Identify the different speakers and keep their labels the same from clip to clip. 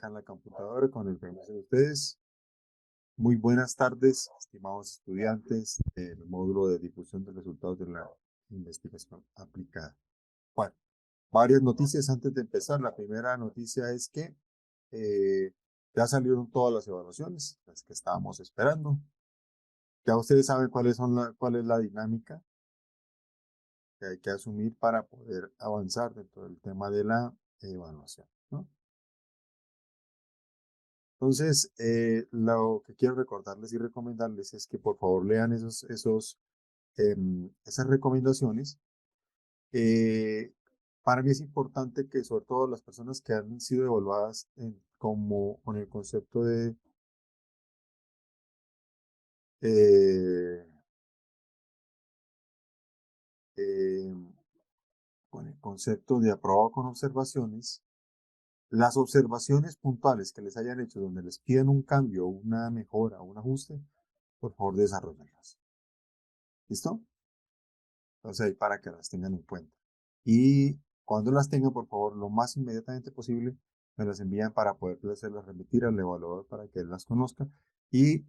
Speaker 1: acá en la computadora con el permiso de ustedes. Muy buenas tardes, estimados estudiantes del módulo de difusión de resultados de la investigación aplicada. Bueno, varias noticias antes de empezar. La primera noticia es que ya salieron todas las evaluaciones, las que estábamos esperando. Ya ustedes saben cuál es la dinámica que hay que asumir para poder avanzar dentro del tema de la evaluación, ¿no? Entonces, lo que quiero recordarles y recomendarles es que por favor lean esas recomendaciones. Eh, para mí es importante que sobre todo las personas que han sido evaluadas con el concepto eh, eh, con el concepto de aprobado con observaciones, las observaciones puntuales que les hayan hecho donde les piden un cambio, una mejora, un ajuste, por favor desarrollenlas. ¿Listo? Entonces ahí para que las tengan en cuenta. Y cuando las tengan, por favor, lo más inmediatamente posible, me las envían para poderlas hacerlas remitir al evaluador para que él las conozca. Y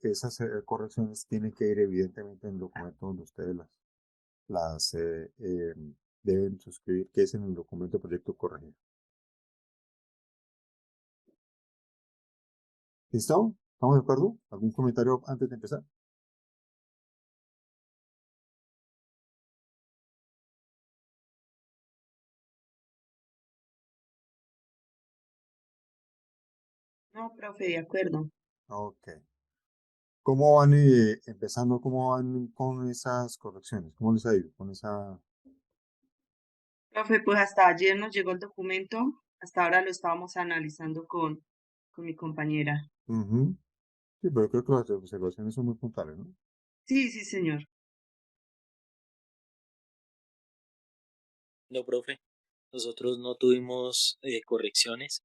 Speaker 1: esas correcciones tienen que ir evidentemente en el documento donde ustedes las deben suscribir, que es en el documento proyecto corregido. ¿Listo? ¿Estamos de acuerdo? ¿Algún comentario antes de empezar?
Speaker 2: No, profe, de acuerdo.
Speaker 1: Ok. ¿Cómo van empezando? ¿Cómo van con esas correcciones? ¿Cómo les ha ido con esa?
Speaker 2: Profe, pues hasta ayer nos llegó el documento, hasta ahora lo estábamos analizando con mi compañera.
Speaker 1: Ujú. Sí, pero creo que las observaciones son muy puntuales, ¿no?
Speaker 2: Sí, sí, señor.
Speaker 3: No, profe, nosotros no tuvimos correcciones,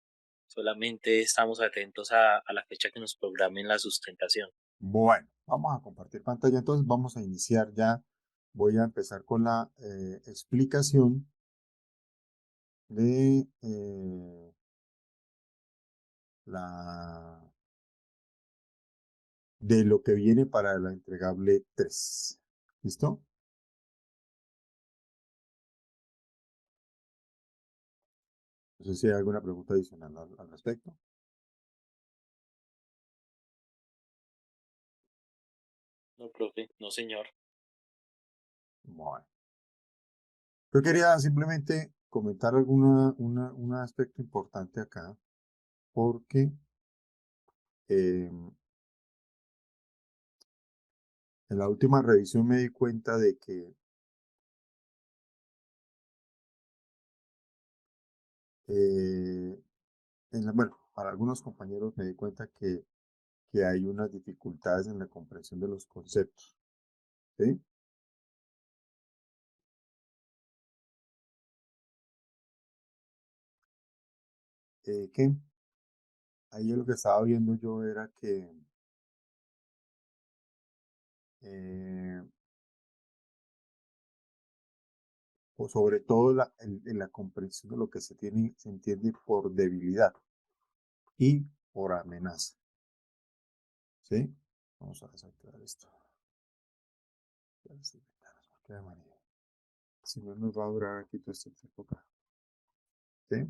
Speaker 3: solamente estamos atentos a la fecha que nos programen la sustentación.
Speaker 1: Bueno, vamos a compartir pantalla, entonces vamos a iniciar ya. Voy a empezar con la explicación de la de lo que viene para la entregable 3. ¿Listo? No sé si hay alguna pregunta adicional al respecto.
Speaker 3: No, profe, no, señor.
Speaker 1: Bueno, yo quería simplemente comentar un aspecto importante acá, porque en la última revisión me di cuenta de que eh, bueno, para algunos compañeros me di cuenta que hay unas dificultades en la comprensión de los conceptos, ¿sí? Que ahí lo que estaba viendo yo era que, eh, o sobre todo en la comprensión de lo que se entiende por debilidad y por amenaza, ¿sí? Vamos a desactivar esto. Si no nos va a durar aquí todo este tiempo acá, ¿sí?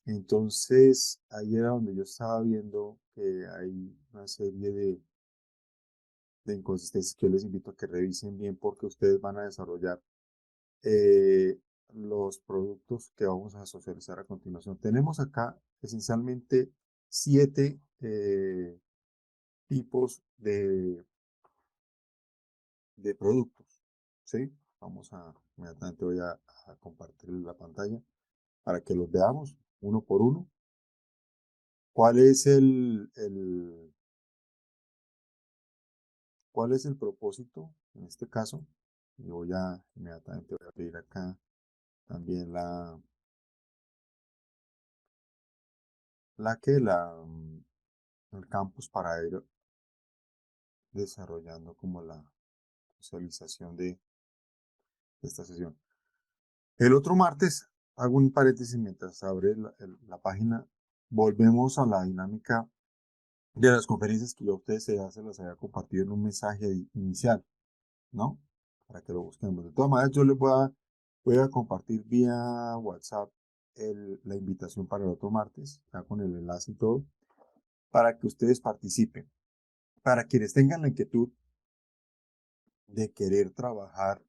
Speaker 1: Entonces, ahí era donde yo estaba viendo que hay una serie de inconsistencias que yo les invito a que revisen bien porque ustedes van a desarrollar eh, los productos que vamos a socializar a continuación. Tenemos acá esencialmente 7 tipos de productos, ¿sí? Inmediatamente voy a compartir la pantalla para que los veamos uno por uno. ¿Cuál es cuál es el propósito en este caso? Y inmediatamente voy a pedir acá también el campus para ir desarrollando como la socialización de esta sesión. El otro martes, hago un paréntesis mientras abre la página. volvemos a la dinámica de las conferencias que yo a ustedes se las había compartido en un mensaje inicial, ¿no? Para que lo busquemos. De todas maneras, yo les voy a compartir vía WhatsApp la invitación para el otro martes, ya con el enlace y todo, para que ustedes participen. Para quienes tengan la inquietud de querer trabajar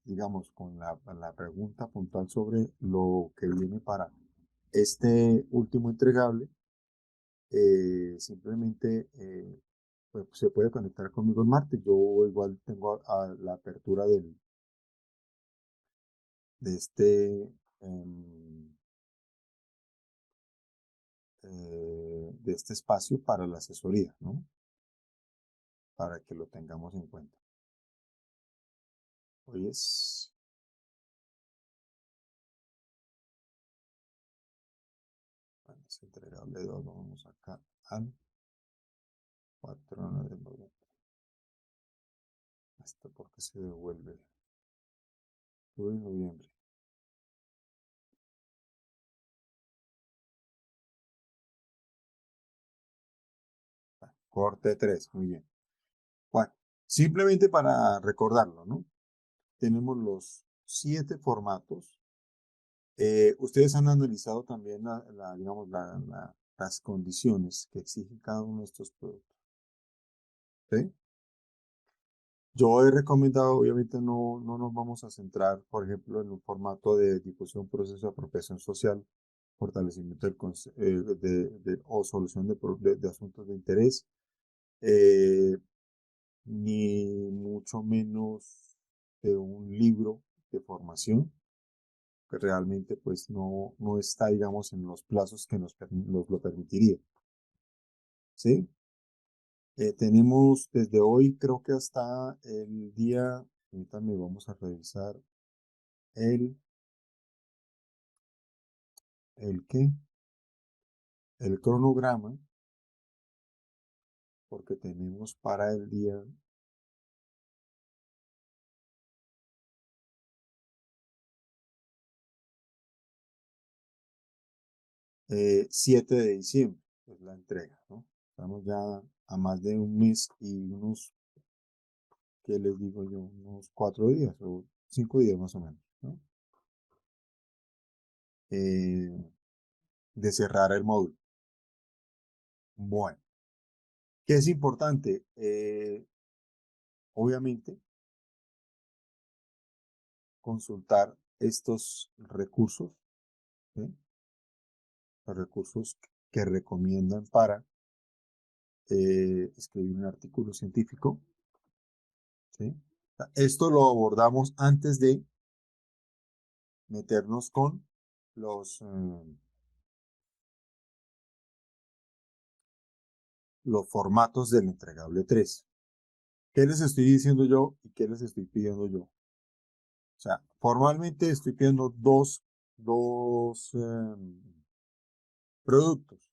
Speaker 1: digamos, con la pregunta puntual sobre lo que viene para este último entregable, simplemente pues, se puede conectar conmigo el martes. Yo igual tengo la apertura de de este espacio para la asesoría, ¿no? Para que lo tengamos en cuenta. Hoy es bueno, es entregable 2, vamos acá al 4 de noviembre. Esto porque se devuelve. 9 de noviembre. Corte 3, muy bien. Bueno, simplemente para recordarlo, ¿no? Tenemos los 7 formatos. Ustedes han analizado también digamos, las condiciones que exigen cada uno de estos productos. ¿Sí? Yo he recomendado, obviamente no nos vamos a centrar, por ejemplo, en un formato de difusión, proceso de apropiación social, fortalecimiento o solución de asuntos de interés, ni mucho menos de un libro de formación, que realmente pues no está, digamos, en los plazos que nos lo permitiría. ¿Sí? Tenemos desde hoy, creo que hasta el día, permítanme, vamos a revisar el qué, el cronograma, porque tenemos para el día 7 de diciembre, es la entrega, ¿no? Estamos ya a más de un mes y unos, ¿qué les digo yo? Unos 4 días o 5 días más o menos, ¿no? De cerrar el módulo. Bueno, ¿qué es importante? Obviamente, consultar estos recursos, ¿sí? Los recursos que recomiendan para escribir un artículo científico, ¿sí? Esto lo abordamos antes de meternos con los formatos del entregable 3. ¿Qué les estoy diciendo yo y qué les estoy pidiendo yo? O sea, formalmente estoy pidiendo dos productos.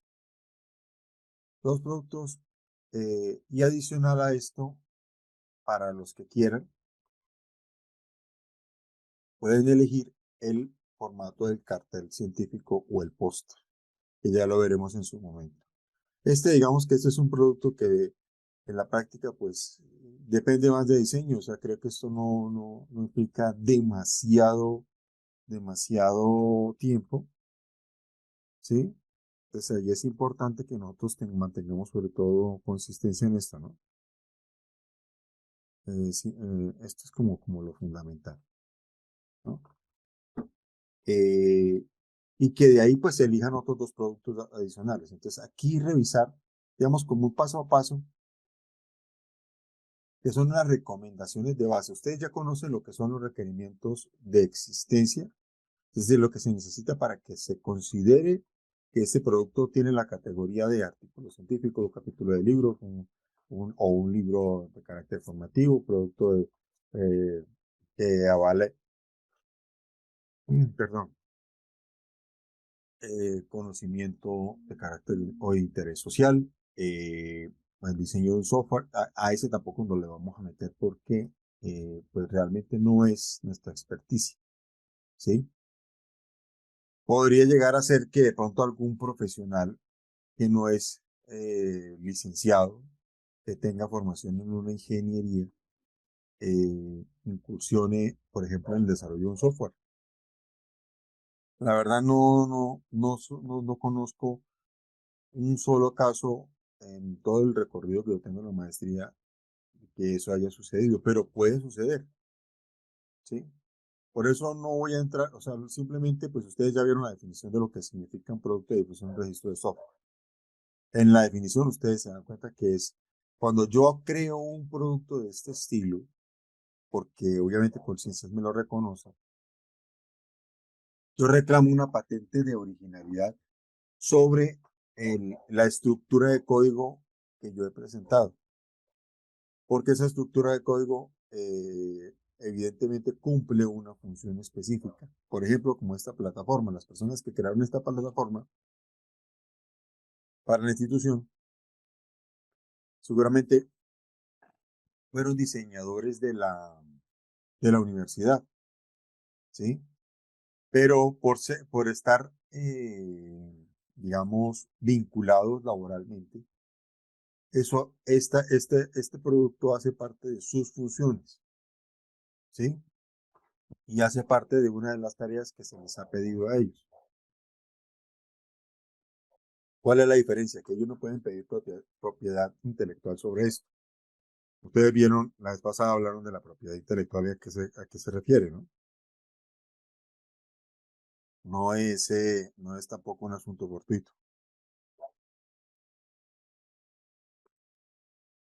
Speaker 1: Dos productos y adicional a esto, para los que quieran, pueden elegir el formato del cartel científico o el póster, que ya lo veremos en su momento. Digamos que este es un producto que en la práctica, pues, depende más de diseño. O sea, creo que esto no implica demasiado tiempo, ¿sí? Entonces, ahí es importante que nosotros mantengamos sobre todo consistencia en esto, ¿no? Sí, esto es como lo fundamental, ¿no? Y que de ahí pues se elijan otros dos productos adicionales. Entonces, aquí revisar, digamos, como un paso a paso, que son las recomendaciones de base. Ustedes ya conocen lo que son los requerimientos de existencia, es decir, lo que se necesita para que se considere que este producto tiene la categoría de artículo científico, capítulo de libro, o un libro de carácter formativo, producto que avale, perdón, conocimiento de carácter o de interés social, el diseño de un software. A ese tampoco nos le vamos a meter porque pues realmente no es nuestra experticia. ¿sí? Podría llegar a ser que de pronto algún profesional que no es licenciado, que tenga formación en una ingeniería, incursione, por ejemplo, en el desarrollo de un software. La verdad no conozco un solo caso en todo el recorrido que yo tengo en la maestría que eso haya sucedido, pero puede suceder, ¿sí? Por eso no voy a entrar, o sea, simplemente pues ustedes ya vieron la definición de lo que significa un producto de difusión de un registro de software. En la definición ustedes se dan cuenta que es cuando yo creo un producto de este estilo, porque obviamente Colciencias me lo reconoce, yo reclamo una patente de originalidad sobre la estructura de código que yo he presentado, porque esa estructura de código evidentemente cumple una función específica. Por ejemplo, como esta plataforma, las personas que crearon esta plataforma para la institución, seguramente fueron diseñadores de la universidad, ¿sí? Pero por estar, digamos, vinculados laboralmente, este producto hace parte de sus funciones, ¿sí? Y hace parte de una de las tareas que se les ha pedido a ellos. ¿Cuál es la diferencia? Que ellos no pueden pedir propiedad intelectual sobre esto. Ustedes vieron, la vez pasada hablaron de la propiedad intelectual y a qué se refiere, ¿no? No es tampoco un asunto fortuito,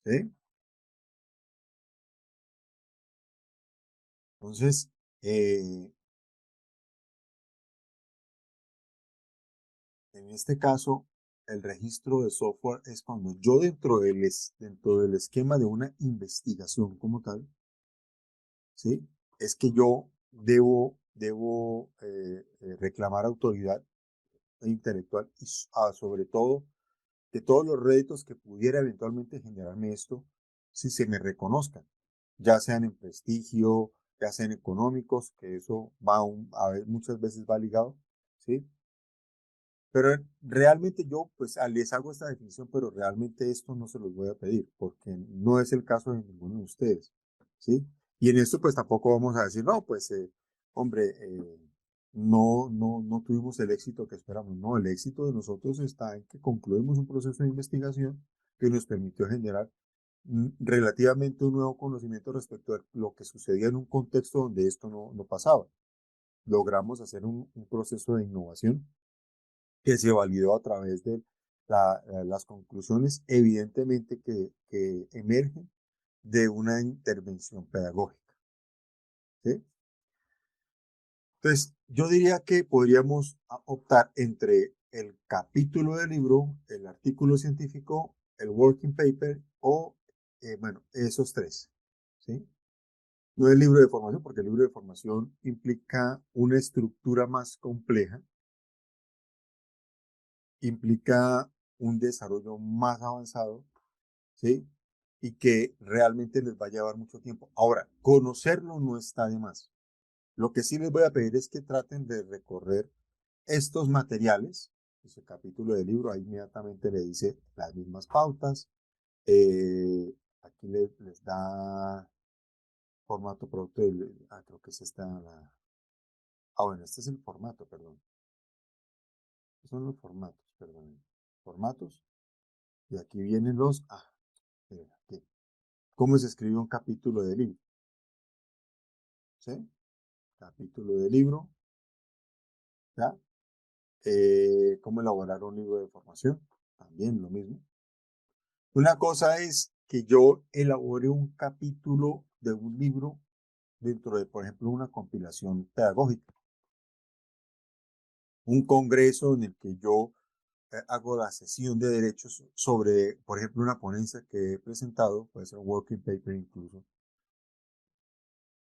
Speaker 1: ¿sí? Entonces, en este caso, el registro de software es cuando yo dentro del esquema de una investigación como tal, ¿sí? Es que yo debo reclamar autoridad intelectual y sobre todo que todos los réditos que pudiera eventualmente generarme esto, si se me reconozcan, ya sean en prestigio, ya sean económicos, que eso a ver, muchas veces va ligado, ¿sí? Pero realmente yo, pues, les hago esta definición, pero realmente esto no se los voy a pedir, porque no es el caso de ninguno de ustedes, ¿sí? Y en esto, pues, tampoco vamos a decir, no, pues, hombre, no tuvimos el éxito que esperamos. No, el éxito de nosotros está en que concluimos un proceso de investigación que nos permitió generar relativamente un nuevo conocimiento respecto a lo que sucedía en un contexto donde esto no pasaba. Logramos hacer un proceso de innovación que se validó a través de las conclusiones, evidentemente que emergen de una intervención pedagógica, ¿sí? Entonces, yo diría que podríamos optar entre el capítulo del libro, el artículo científico, el working paper o, bueno, esos tres, ¿sí? No el libro de formación, porque el libro de formación implica una estructura más compleja, implica un desarrollo más avanzado, ¿sí? Y que realmente les va a llevar mucho tiempo. Ahora, conocerlo no está de más. Lo que sí les voy a pedir es que traten de recorrer estos materiales. Ese capítulo del libro ahí inmediatamente le dice las mismas pautas. Aquí les da formato producto. Creo que es esta bueno, este es el formato, perdón. Estos son los formatos, perdón. Formatos. Y aquí vienen aquí. ¿Cómo se escribe un capítulo de libro? ¿Sí? Capítulo de libro, ¿ya? ¿Cómo elaborar un libro de formación? También lo mismo. Una cosa es que yo elabore un capítulo de un libro dentro de, por ejemplo, una compilación pedagógica, un congreso en el que yo hago la sesión de derechos sobre, por ejemplo, una ponencia que he presentado, puede ser un working paper incluso,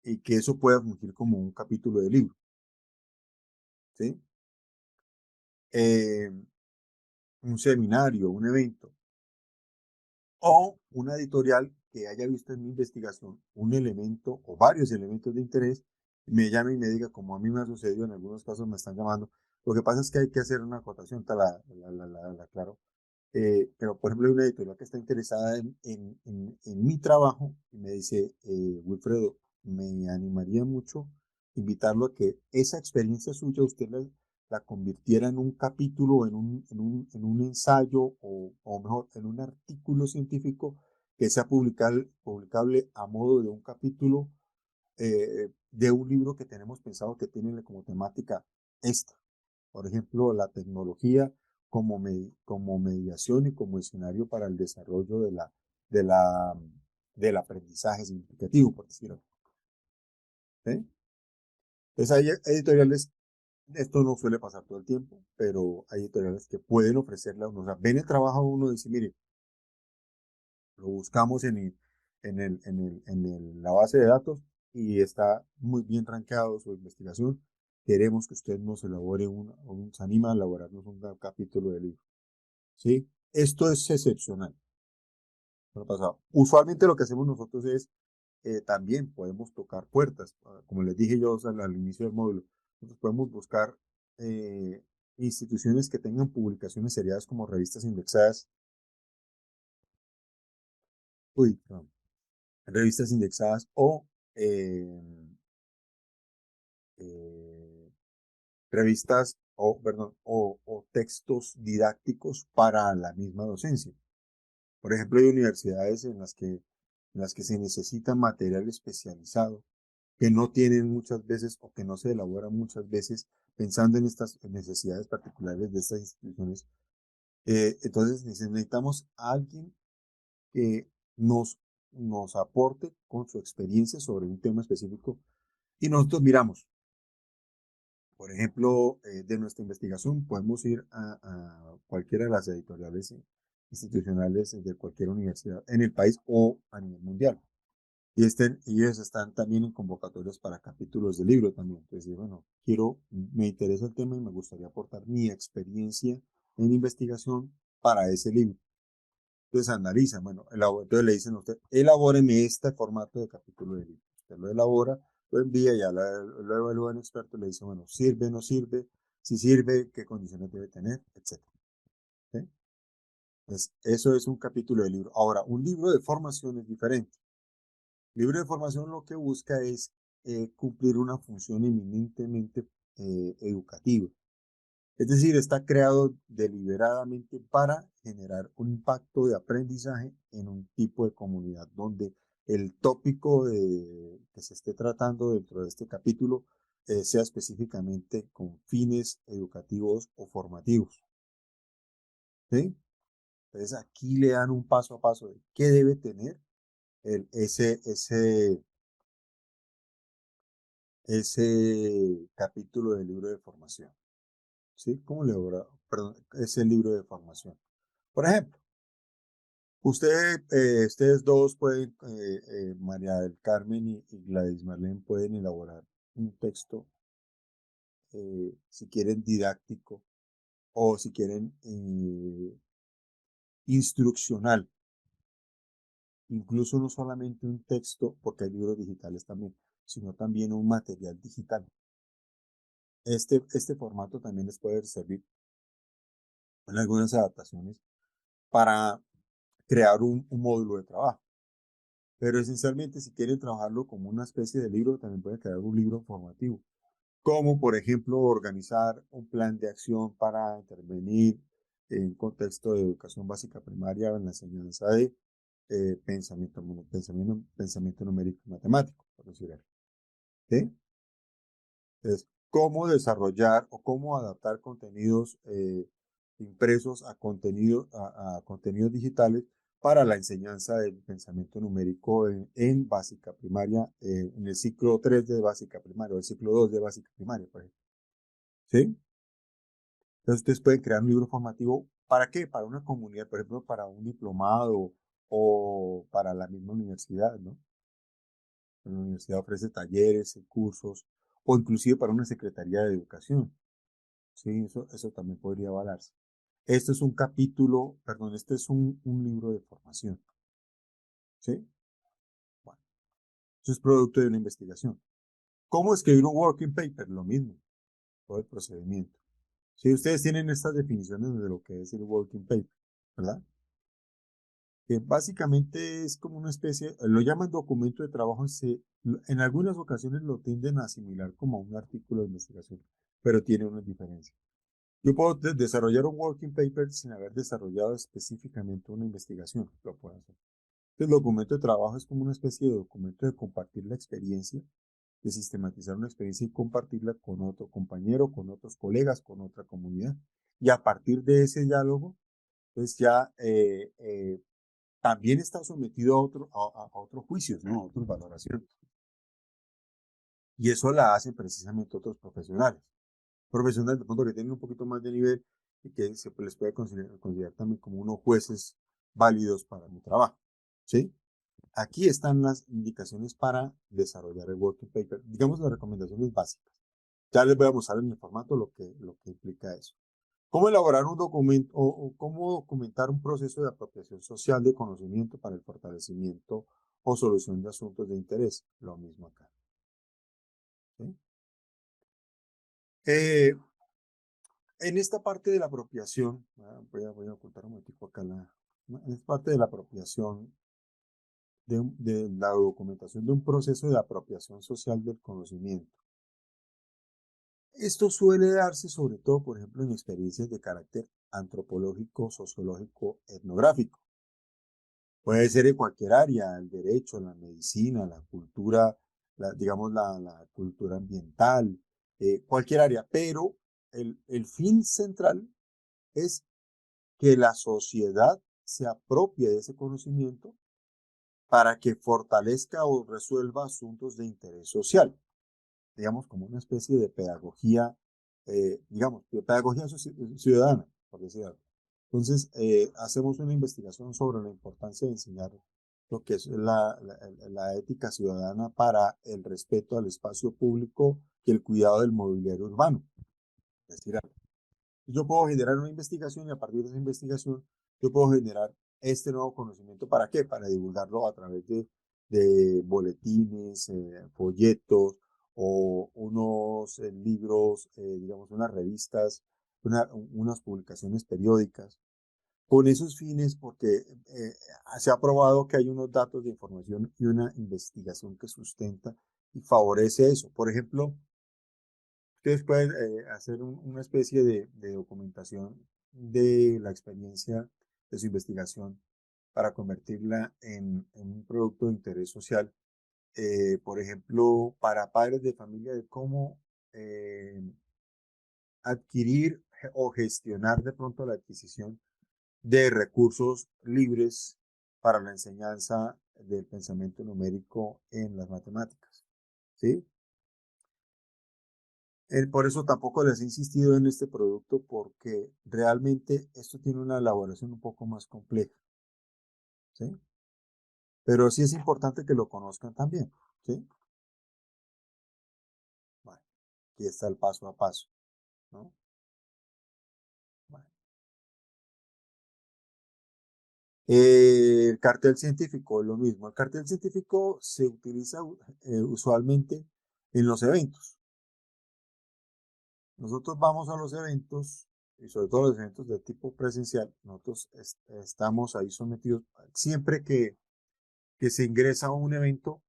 Speaker 1: y que eso pueda fungir como un capítulo de libro, ¿sí? Eh, un seminario, un evento, o una editorial que haya visto en mi investigación un elemento o varios elementos de interés me llame y me diga, como a mí me ha sucedido, en algunos casos me están llamando. Lo que pasa es que hay que hacer una acotación, la aclaro. Pero, por ejemplo, hay una editorial que está interesada en mi trabajo y me dice, Wilfredo, me animaría mucho invitarlo a que esa experiencia suya usted la convirtiera en un capítulo, en un ensayo o mejor, en un artículo científico que sea publicable a modo de un capítulo de un libro que tenemos pensado que tiene como temática esta. Por ejemplo, la tecnología como mediación y como escenario para el desarrollo de la, del aprendizaje significativo, por decirlo. ¿Sí? Entonces hay editoriales, esto no suele pasar todo el tiempo, pero hay editoriales que pueden ofrecerle a uno, o sea, ven el trabajo a uno y dice, mire, lo buscamos la base de datos y está muy bien rankeado su investigación. Queremos que usted nos elabore se anima a elaborarnos un capítulo de libro. ¿Sí? Esto es excepcional. No ha pasado. Usualmente lo que hacemos nosotros es, también podemos tocar puertas. Como les dije yo al inicio del módulo, nosotros podemos buscar instituciones que tengan publicaciones seriadas como revistas indexadas. Uy, no, revistas indexadas o eh, eh, revistas perdón, o textos didácticos para la misma docencia. Por ejemplo, hay universidades en las que se necesita material especializado que no tienen muchas veces o que no se elaboran muchas veces pensando en estas necesidades particulares de estas instituciones. Entonces necesitamos a alguien que nos aporte con su experiencia sobre un tema específico y nosotros miramos. Por ejemplo, de nuestra investigación podemos ir a cualquiera de las editoriales institucionales de cualquier universidad en el país o a nivel mundial. Y ellos están también en convocatorias para capítulos de libro también. Entonces, bueno, me interesa el tema y me gustaría aportar mi experiencia en investigación para ese libro. Entonces analizan, bueno, entonces le dicen a usted, elabóreme este formato de capítulo de libro. Usted lo elabora, lo envía, ya lo evalúa un experto, le dice, bueno, sirve, no sirve, si sirve, qué condiciones debe tener, etc. ¿Sí? Entonces, eso es un capítulo de libro. Ahora, un libro de formación es diferente. El libro de formación lo que busca es cumplir una función eminentemente educativa. Es decir, está creado deliberadamente para generar un impacto de aprendizaje en un tipo de comunidad donde el tópico que se esté tratando dentro de este capítulo sea específicamente con fines educativos o formativos. ¿Sí? Entonces aquí le dan un paso a paso de qué debe tener ese capítulo del libro de formación. ¿Sí? ¿Cómo le perdón, ese libro de formación? Por ejemplo, ustedes dos pueden, María del Carmen y Gladys Marlene, pueden elaborar un texto, si quieren didáctico o si quieren instruccional. Incluso no solamente un texto, porque hay libros digitales también, sino también un material digital. Este formato también les puede servir en algunas adaptaciones para crear un módulo de trabajo. Pero esencialmente, si quieren trabajarlo como una especie de libro, también pueden crear un libro formativo. Como, por ejemplo, organizar un plan de acción para intervenir en un contexto de educación básica primaria en la enseñanza de pensamiento numérico y matemático, por decirlo. ¿Sí? Entonces, cómo desarrollar o cómo adaptar contenidos impresos a contenidos digitales para la enseñanza del pensamiento numérico en básica primaria, en el ciclo 3 de básica primaria o el ciclo 2 de básica primaria, por ejemplo. ¿Sí? Entonces, ustedes pueden crear un libro formativo. ¿Para qué? Para una comunidad, por ejemplo, para un diplomado o para la misma universidad, ¿no? La universidad ofrece talleres, cursos o inclusive para una secretaría de educación. Sí, eso también podría avalarse. Este es un capítulo, perdón, este es un libro de formación. ¿Sí? Bueno, eso es producto de una investigación. ¿Cómo escribir un working paper? Lo mismo, todo el procedimiento. Si ustedes tienen estas definiciones de lo que es el working paper, ¿verdad? Que básicamente es como una especie, lo llaman documento de trabajo y en algunas ocasiones lo tienden a asimilar como un artículo de investigación, pero tiene una diferencia. Yo puedo desarrollar un working paper sin haber desarrollado específicamente una investigación, lo puedo hacer. El documento de trabajo es como una especie de documento de compartir la experiencia, de sistematizar una experiencia y compartirla con otro compañero, con otros colegas, con otra comunidad. Y a partir de ese diálogo, pues ya también está sometido a otros juicios, ¿no? A otras valoraciones. Y eso la hacen precisamente otros profesionales. Profesionales de pronto que tienen un poquito más de nivel y que se les puede considerar también como unos jueces válidos para mi trabajo. ¿Sí? Aquí están las indicaciones para desarrollar el working paper. Digamos las recomendaciones básicas. Ya les voy a mostrar en el formato lo que implica eso. ¿Cómo elaborar un documento o cómo documentar un proceso de apropiación social de conocimiento para el fortalecimiento o solución de asuntos de interés? Lo mismo acá. ¿Sí? En esta parte de la apropiación, voy a ocultar un momentico acá en esta parte de la apropiación, de la documentación de un proceso de apropiación social del conocimiento. Esto suele darse sobre todo, por ejemplo, en experiencias de carácter antropológico, sociológico, etnográfico. Puede ser en cualquier área, el derecho, la medicina, la cultura, digamos la cultura ambiental, cualquier área, pero el fin central es que la sociedad se apropie de ese conocimiento para que fortalezca o resuelva asuntos de interés social, digamos, como una especie de pedagogía, digamos, de pedagogía ciudadana, por decir algo. Entonces, hacemos una investigación sobre la importancia de enseñar lo que es la ética ciudadana para el respeto al espacio público y el cuidado del mobiliario urbano. Es decir, yo puedo generar una investigación y a partir de esa investigación yo puedo generar este nuevo conocimiento. ¿Para qué? Para divulgarlo a través de boletines, folletos o unos libros, digamos, unas revistas, unas publicaciones periódicas. Con esos fines, porque se ha probado que hay unos datos de información y una investigación que sustenta y favorece eso. Por ejemplo, ustedes pueden hacer una especie de documentación de la experiencia de su investigación para convertirla en un producto de interés social. Por ejemplo, para padres de familia, de cómo adquirir o gestionar de pronto la adquisición de recursos libres para la enseñanza del pensamiento numérico en las matemáticas. ¿Sí? Por eso tampoco les he insistido en este producto porque realmente esto tiene una elaboración un poco más compleja, ¿sí? Pero sí es importante que lo conozcan también, ¿sí? Bueno, aquí está el paso a paso, ¿no? Bueno. El cartel científico es lo mismo. El cartel científico se utiliza usualmente en los eventos. Nosotros vamos a los eventos y sobre todo los eventos de tipo presencial, nosotros estamos ahí sometidos siempre que se ingresa a un evento.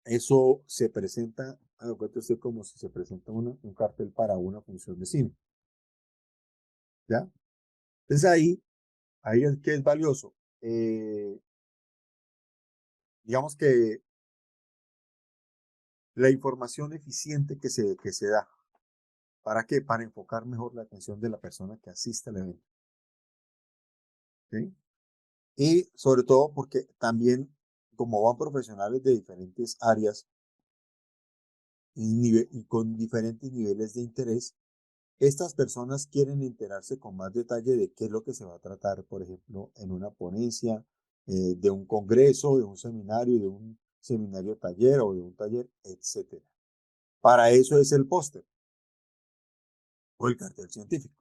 Speaker 1: Eso se presenta, haga cuenta usted como si se presenta un cartel para una función de cine. ¿Ya? Entonces ahí es que es valioso. Digamos que la información eficiente que se da. ¿Para qué? Para enfocar mejor la atención de la persona que asiste al evento. ¿Sí? Y sobre todo porque también, como van profesionales de diferentes áreas y con diferentes niveles de interés, estas personas quieren enterarse con más detalle de qué es lo que se va a tratar, por ejemplo, en una ponencia, de un congreso, de un seminario taller o de un taller, etc. Para eso es el póster o el cartel científico,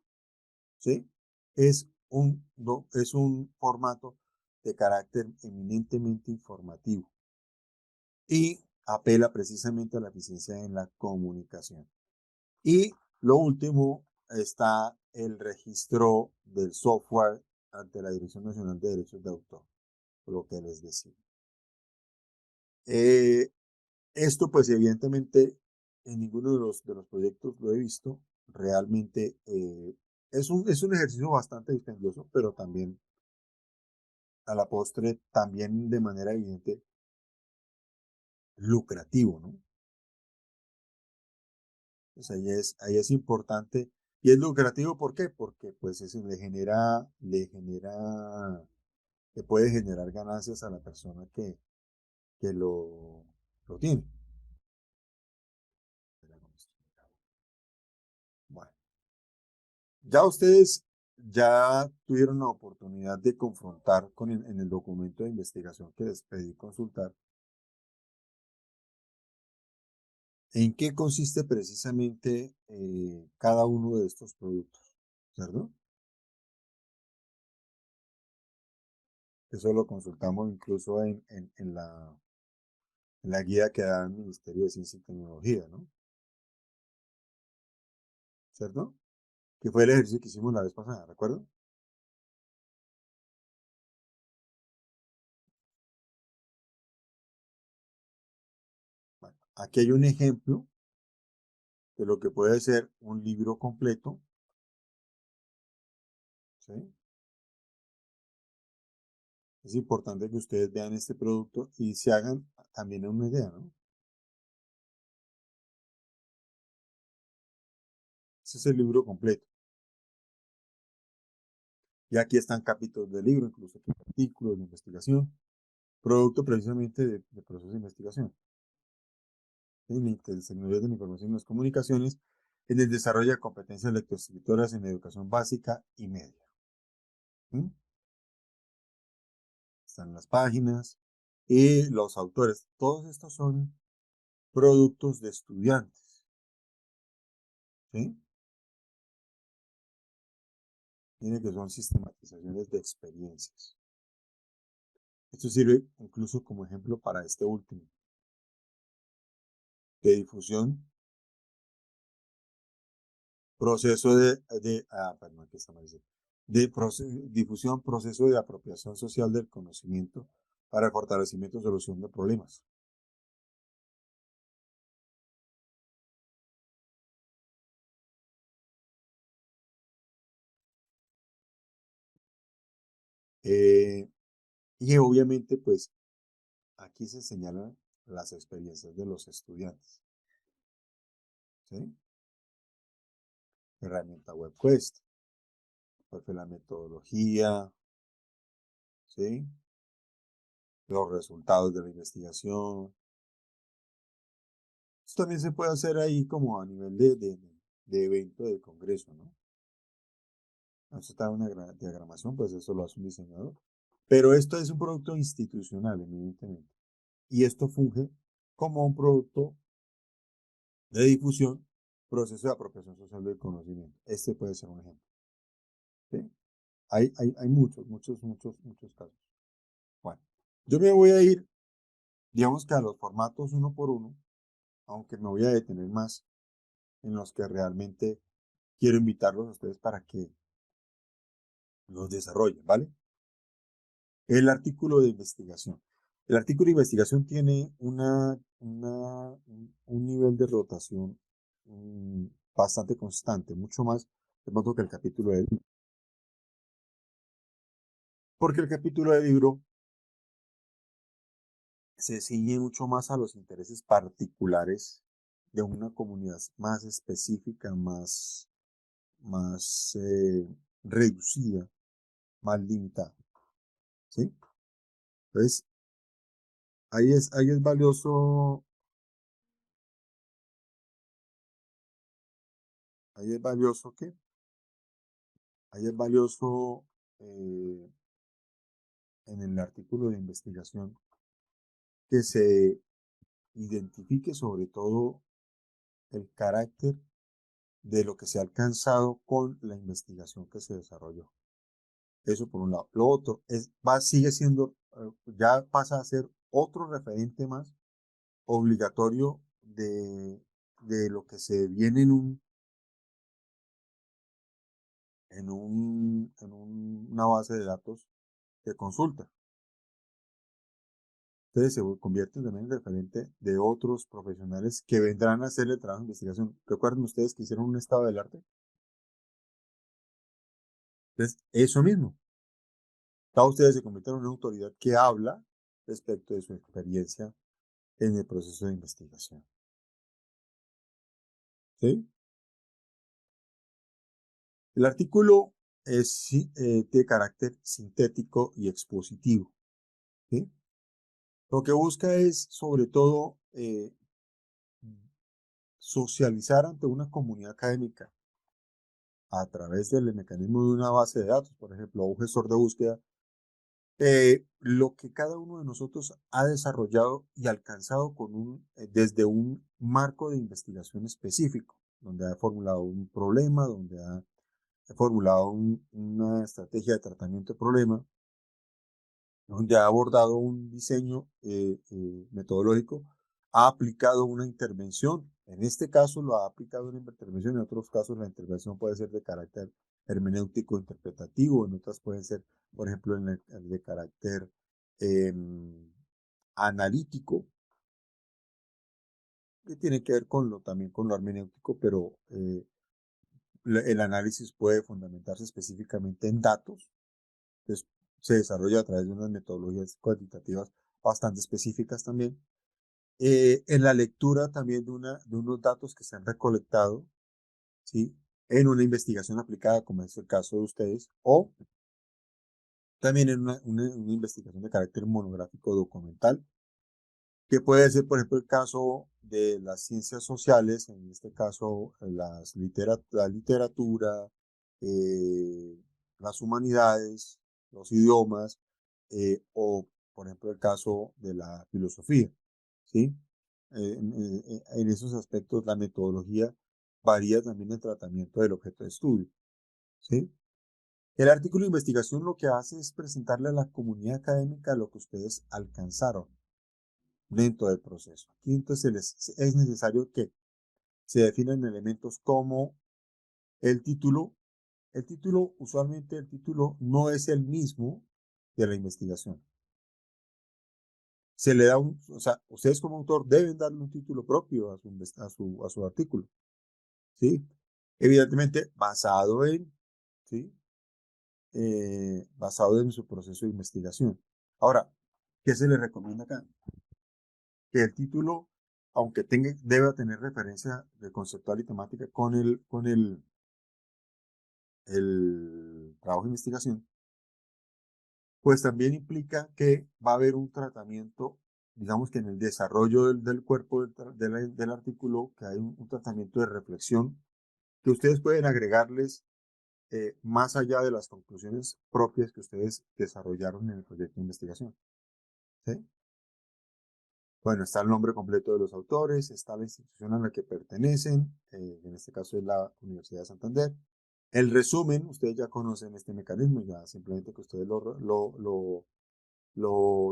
Speaker 1: ¿sí? Es un formato de carácter eminentemente informativo. Y apela precisamente a la eficiencia en la comunicación. Y lo último está el registro del software ante la Dirección Nacional de Derechos de Autor, lo que les decía. Esto, pues evidentemente, en ninguno de los proyectos lo he visto. Realmente es un ejercicio bastante dispendioso, pero también a la postre, también de manera evidente, lucrativo, ¿no? Pues ahí es importante. Y es lucrativo, ¿por qué? Porque pues eso que puede generar ganancias a la persona que lo tiene. Bueno, ya ustedes ya tuvieron la oportunidad de confrontar en el documento de investigación que les pedí consultar, en qué consiste precisamente cada uno de estos productos, ¿cierto? Eso lo consultamos incluso en la guía que da el Ministerio de Ciencia y Tecnología, ¿no? ¿Cierto? Que fue el ejercicio que hicimos la vez pasada, ¿recuerdo? Bueno, aquí hay un ejemplo de lo que puede ser un libro completo, ¿sí? Es importante que ustedes vean este producto y se hagan también una idea, ¿no? Ese es el libro completo. Y aquí están capítulos del libro, incluso aquí artículos de investigación, producto precisamente de procesos de investigación. En la tecnología de la información y las comunicaciones, en el desarrollo de competencias lectoescritoras en educación básica y media. ¿Mm? Están las páginas y los autores. Todos estos son productos de estudiantes. ¿Sí? Miren que son sistematizaciones de experiencias. Esto sirve incluso como ejemplo para este último, de difusión, proceso perdón, aquí está mal diciendo, difusión, proceso de apropiación social del conocimiento para el fortalecimiento y solución de problemas. Y obviamente, pues, aquí se señalan las experiencias de los estudiantes. ¿Sí? Herramienta WebQuest, cuál fue la metodología, ¿sí? Los resultados de la investigación. Esto también se puede hacer ahí como a nivel de evento de congreso, ¿no? Esto está en una diagramación, pues eso lo hace un diseñador. Pero esto es un producto institucional, evidentemente. Y esto funge como un producto de difusión, proceso de apropiación social del conocimiento. Este puede ser un ejemplo. ¿Sí? Hay muchos casos. Bueno, yo me voy a ir, digamos que a los formatos uno por uno, aunque me voy a detener más en los que realmente quiero invitarlos a ustedes para que los desarrollen, ¿vale? El artículo de investigación. El artículo de investigación tiene un nivel de rotación bastante constante, mucho más de pronto que el capítulo de libro. Porque el capítulo de libro se ciñe mucho más a los intereses particulares de una comunidad más específica, más reducida, más limitada. ¿Sí? Entonces, ahí es valioso, ahí es valioso que, ahí es valioso eh, en el artículo de investigación que se identifique sobre todo el carácter de lo que se ha alcanzado con la investigación que se desarrolló. Eso por un lado. Lo otro sigue siendo, ya pasa a ser otro referente más obligatorio de lo que se viene una base de datos de consulta. Ustedes se convierten también en referente de otros profesionales que vendrán a hacer el trabajo de investigación. ¿Recuerdan ustedes que hicieron un estado del arte? Entonces, eso mismo. Todos ustedes se convierten en una autoridad que habla respecto de su experiencia en el proceso de investigación. ¿Sí? El artículo es de carácter sintético y expositivo. ¿Sí? Lo que busca es, sobre todo, socializar ante una comunidad académica a través del mecanismo de una base de datos, por ejemplo, un gestor de búsqueda, lo que cada uno de nosotros ha desarrollado y alcanzado desde un marco de investigación específico, donde ha formulado un problema, donde ha formulado una estrategia de tratamiento de problema, donde ha abordado un diseño metodológico, ha aplicado una intervención. En este caso lo ha aplicado una intervención, en otros casos la intervención puede ser de carácter hermenéutico interpretativo, en otras pueden ser, por ejemplo, de carácter analítico, que tiene que ver también con lo hermenéutico, pero el análisis puede fundamentarse específicamente en datos. Entonces, se desarrolla a través de unas metodologías cuantitativas bastante específicas también. En la lectura también de unos datos que se han recolectado, ¿sí? En una investigación aplicada, como es el caso de ustedes, o también en una investigación de carácter monográfico documental, que puede ser, por ejemplo, el caso de las ciencias sociales, en este caso la literatura, eh, las humanidades, los idiomas, o, por ejemplo, el caso de la filosofía, ¿sí? En esos aspectos, la metodología varía también el tratamiento del objeto de estudio, ¿sí? El artículo de investigación lo que hace es presentarle a la comunidad académica lo que ustedes alcanzaron dentro del proceso. Aquí entonces es necesario que se definan elementos como el título. El título, usualmente el título no es el mismo de la investigación. Se le da o sea, ustedes como autor deben darle un título propio a su artículo, ¿sí? Evidentemente basado en, ¿sí? Basado en su proceso de investigación. Ahora, ¿qué se le recomienda acá? Que el título, aunque deba tener referencia de conceptual y temática el trabajo de investigación, pues también implica que va a haber un tratamiento, digamos que en el desarrollo del cuerpo del artículo, que hay un tratamiento de reflexión que ustedes pueden agregarles más allá de las conclusiones propias que ustedes desarrollaron en el proyecto de investigación. ¿Sí? Bueno, está el nombre completo de los autores, está la institución a la que pertenecen, en este caso es la Universidad de Santander. El resumen, ustedes ya conocen este mecanismo, ya simplemente que ustedes lo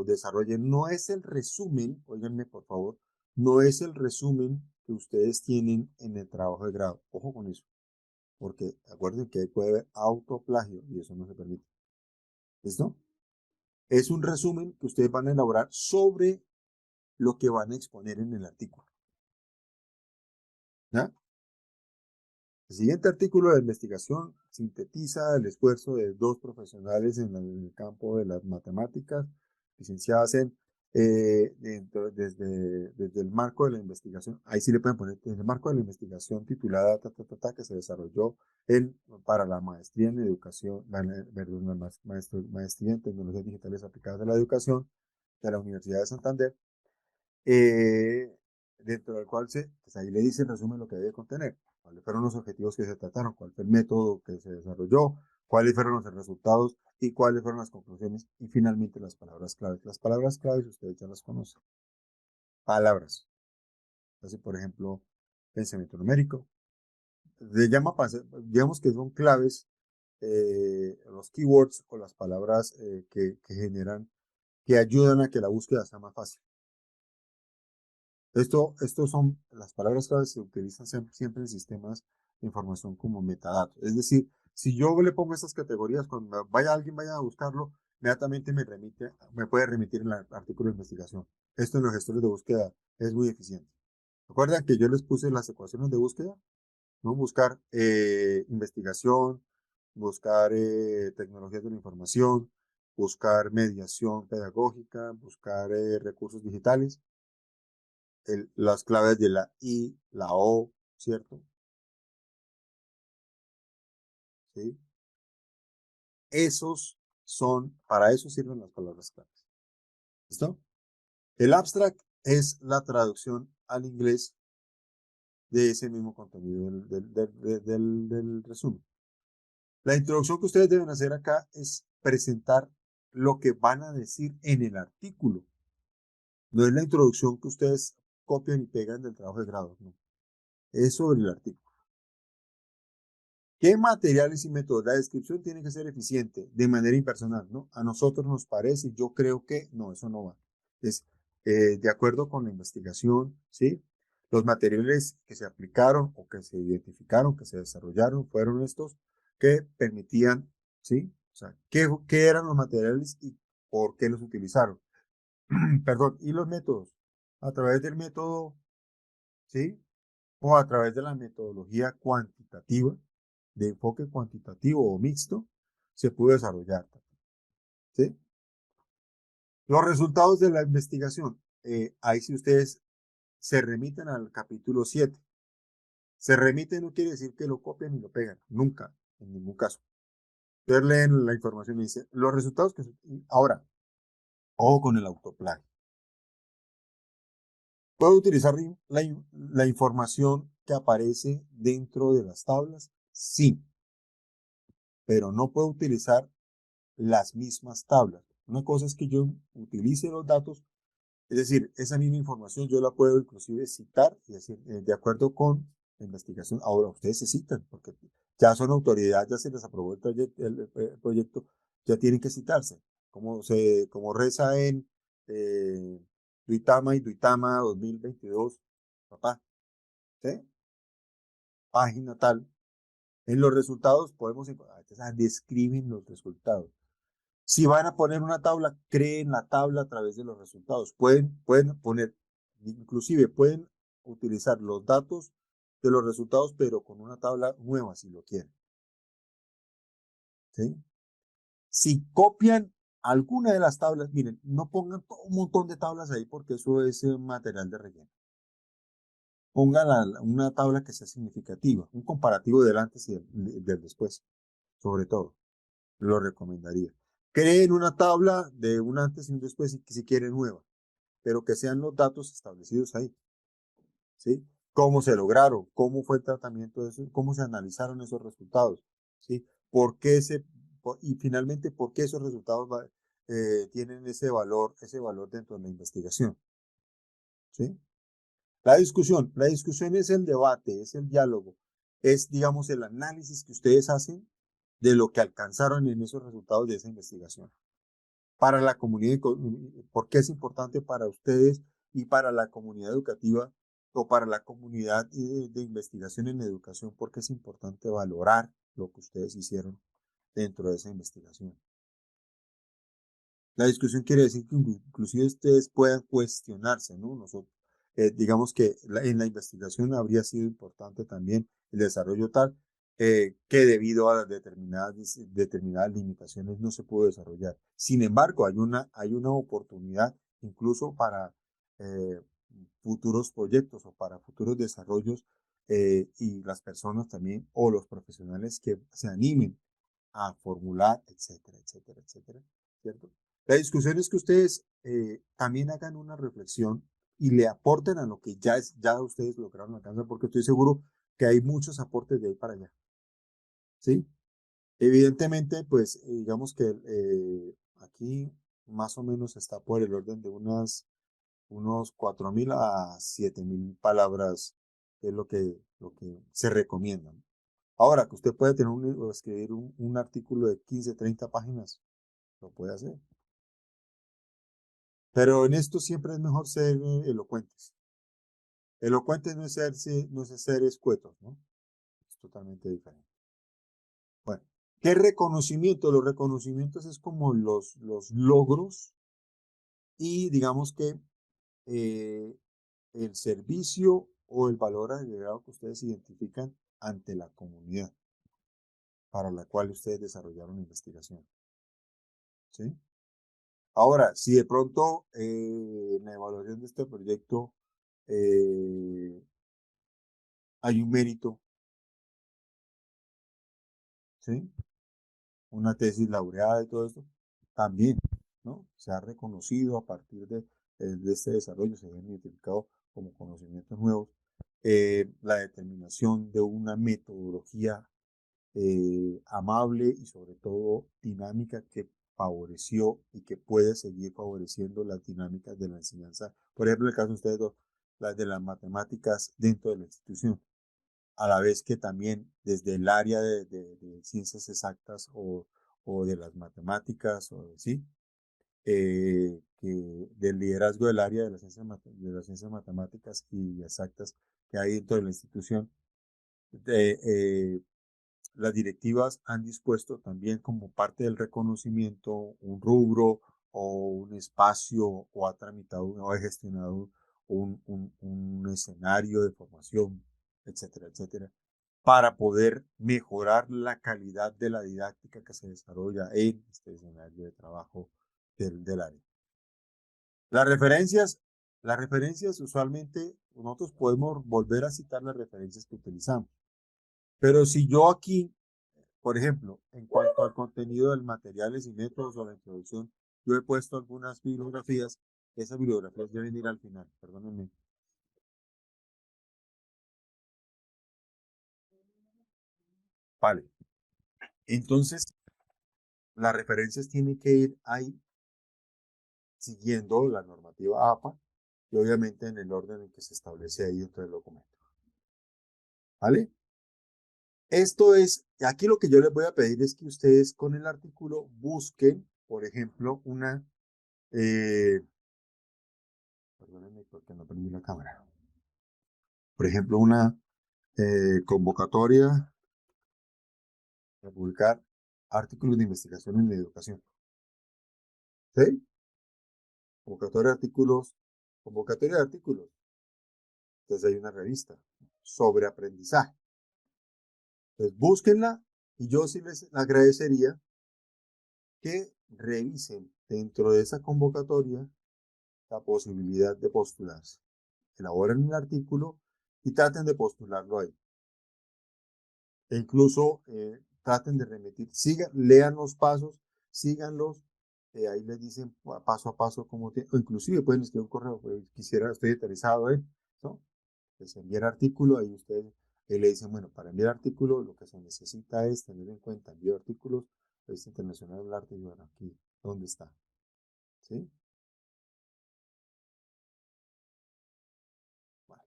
Speaker 1: desarrollen. No es el resumen, óiganme por favor, no es el resumen que ustedes tienen en el trabajo de grado. Ojo con eso, porque acuérdense que ahí puede haber autoplagio y eso no se permite. ¿Listo? Es un resumen que ustedes van a elaborar sobre lo que van a exponer en el artículo. ¿Ya? El siguiente artículo de investigación sintetiza el esfuerzo de dos profesionales en el campo de las matemáticas, licenciadas desde el marco de la investigación, ahí sí le pueden poner, desde el marco de la investigación titulada que se desarrolló para la maestría en educación, maestría en tecnologías digitales aplicadas a la educación de la Universidad de Santander, dentro del cual pues ahí le dice en resumen lo que debe contener, cuáles fueron los objetivos que se trataron, cuál fue el método que se desarrolló, cuáles fueron los resultados y cuáles fueron las conclusiones y finalmente las palabras claves. Las palabras claves ustedes ya las conocen. Palabras. Entonces, por ejemplo, pensamiento numérico. Digamos que son claves los keywords o las palabras que ayudan a que la búsqueda sea más fácil. Esto son las palabras claves que se utilizan siempre en sistemas de información como metadatos. Es decir, si yo le pongo estas categorías, cuando alguien vaya a buscarlo, inmediatamente me puede remitir en el artículo de investigación. Esto en los gestores de búsqueda es muy eficiente. ¿Recuerdan que yo les puse las ecuaciones de búsqueda? ¿No? Buscar investigación, buscar tecnologías de la información, buscar mediación pedagógica, buscar recursos digitales, las claves de la I, la O, ¿cierto? ¿Sí? Para eso sirven las palabras claves. ¿Listo? El abstract es la traducción al inglés de ese mismo contenido del resumen. La introducción que ustedes deben hacer acá es presentar lo que van a decir en el artículo. No es la introducción que ustedes copian y pegan del trabajo de grado, no. Es sobre el artículo. ¿Qué materiales y métodos? La descripción tiene que ser eficiente, de manera impersonal, ¿no? A nosotros nos parece, yo creo que, no, eso no va. Es de acuerdo con la investigación, ¿sí? Los materiales que se aplicaron o que se identificaron, que se desarrollaron, fueron estos que permitían, ¿sí? O sea, ¿qué eran los materiales y por qué los utilizaron? Perdón, y los métodos. A través del método, ¿sí? O a través de la metodología cuantitativa, de enfoque cuantitativo o mixto, se pudo desarrollar. ¿Sí? Los resultados de la investigación. Ahí si ustedes se remiten al capítulo 7. Se remiten no quiere decir que lo copian y lo pegan. Nunca, en ningún caso. Ustedes leen la información y dicen, los resultados que... Ahora, ojo con el autoplagio. ¿Puedo utilizar la información que aparece dentro de las tablas? Sí, pero no puedo utilizar las mismas tablas. Una cosa es que yo utilice los datos, es decir, esa misma información yo la puedo inclusive citar y decir, de acuerdo con la investigación, ahora ustedes se citan, porque ya son autoridad, ya se les aprobó el proyecto, ya tienen que citarse, como reza en Duitama y Duitama 2022, papá, ¿sí? Página tal. En los resultados podemos encontrar, describen los resultados. Si van a poner una tabla, creen la tabla a través de los resultados. Pueden poner, inclusive pueden utilizar los datos de los resultados, pero con una tabla nueva si lo quieren. ¿Sí? Si copian alguna de las tablas, miren, no pongan todo un montón de tablas ahí porque eso es material de relleno. Pongan una tabla que sea significativa, un comparativo del antes y del después, sobre todo. Lo recomendaría. Creen una tabla de un antes y un después si quieren nueva, pero que sean los datos establecidos ahí, ¿sí? ¿Cómo se lograron? ¿Cómo fue el tratamiento de eso? ¿Cómo se analizaron esos resultados? ¿Sí? Y finalmente, ¿por qué esos resultados tienen ese valor dentro de la investigación? ¿Sí? La discusión es el debate, es el diálogo, es, digamos, el análisis que ustedes hacen de lo que alcanzaron en esos resultados de esa investigación. Para la comunidad, por qué es importante para ustedes y para la comunidad educativa o para la comunidad de investigación en educación, porque es importante valorar lo que ustedes hicieron dentro de esa investigación. La discusión quiere decir que inclusive ustedes puedan cuestionarse, ¿no? Digamos que en la investigación habría sido importante también el desarrollo tal que debido a las determinadas limitaciones no se pudo desarrollar. Sin embargo, hay una oportunidad incluso para eh, futuros proyectos o para futuros desarrollos y las personas también o los profesionales que se animen a formular, etcétera, etcétera, etcétera, ¿cierto? La discusión es que ustedes también hagan una reflexión y le aporten a lo que ya ustedes lograron alcanzar, porque estoy seguro que hay muchos aportes de ahí para allá, ¿sí? Evidentemente, pues digamos que aquí más o menos está por el orden de unos 4.000 a 7.000 palabras, que es lo que se recomienda, ¿no? Ahora, que usted puede tener o escribir un artículo de 15, 30 páginas, lo puede hacer. Pero en esto siempre es mejor ser elocuentes. Elocuente no es ser escuetos, ¿no? Es totalmente diferente. Bueno, ¿qué reconocimiento? Los reconocimientos es como los logros y digamos que el servicio o el valor agregado que ustedes identifican ante la comunidad para la cual ustedes desarrollaron investigación. ¿Sí? Ahora, si de pronto en la evaluación de este proyecto hay un mérito, ¿sí? Una tesis laureada y todo esto, también, ¿no? Se ha reconocido a partir de este desarrollo, se han identificado como conocimientos nuevos, la determinación de una metodología amable y sobre todo dinámica que favoreció y que puede seguir favoreciendo las dinámicas de la enseñanza. Por ejemplo, en el caso de ustedes dos, las de las matemáticas dentro de la institución, a la vez que también desde el área de ciencias exactas o de las matemáticas, o, ¿sí? Que del liderazgo del área de las ciencias matemáticas y exactas que hay dentro de la institución, las directivas han dispuesto también como parte del reconocimiento un rubro o un espacio o ha tramitado o ha gestionado un escenario de formación, etcétera, etcétera, para poder mejorar la calidad de la didáctica que se desarrolla en este escenario de trabajo del área. Las referencias usualmente nosotros podemos volver a citar las referencias que utilizamos, pero si yo aquí, por ejemplo, en cuanto al contenido del materiales y métodos o la introducción, yo he puesto algunas bibliografías. Esas bibliografías deben ir al final, perdónenme. Vale. Entonces, las referencias tienen que ir ahí siguiendo la normativa APA y obviamente en el orden en que se establece ahí dentro del documento. ¿Vale? Esto es, aquí lo que yo les voy a pedir es que ustedes con el artículo busquen, por ejemplo, perdónenme porque no prendí la cámara. Por ejemplo, una convocatoria a publicar artículos de investigación en la educación. ¿Sí? Convocatoria de artículos. Convocatoria de artículos. Entonces hay una revista sobre aprendizaje. Entonces búsquenla y yo sí les agradecería que revisen dentro de esa convocatoria la posibilidad de postularse. Elaboren el artículo y traten de postularlo ahí. E incluso traten de remitir, lean los pasos, síganlos, ahí les dicen paso a paso cómo o inclusive pueden escribir un correo, pues, estoy interesado en, ¿no? Les enviar artículo, ahí ustedes le dicen, bueno, para enviar artículo lo que se necesita es tener en cuenta envío artículos, Revista Internacional del Arte, y bueno, aquí, ¿dónde está? ¿Sí? Vale.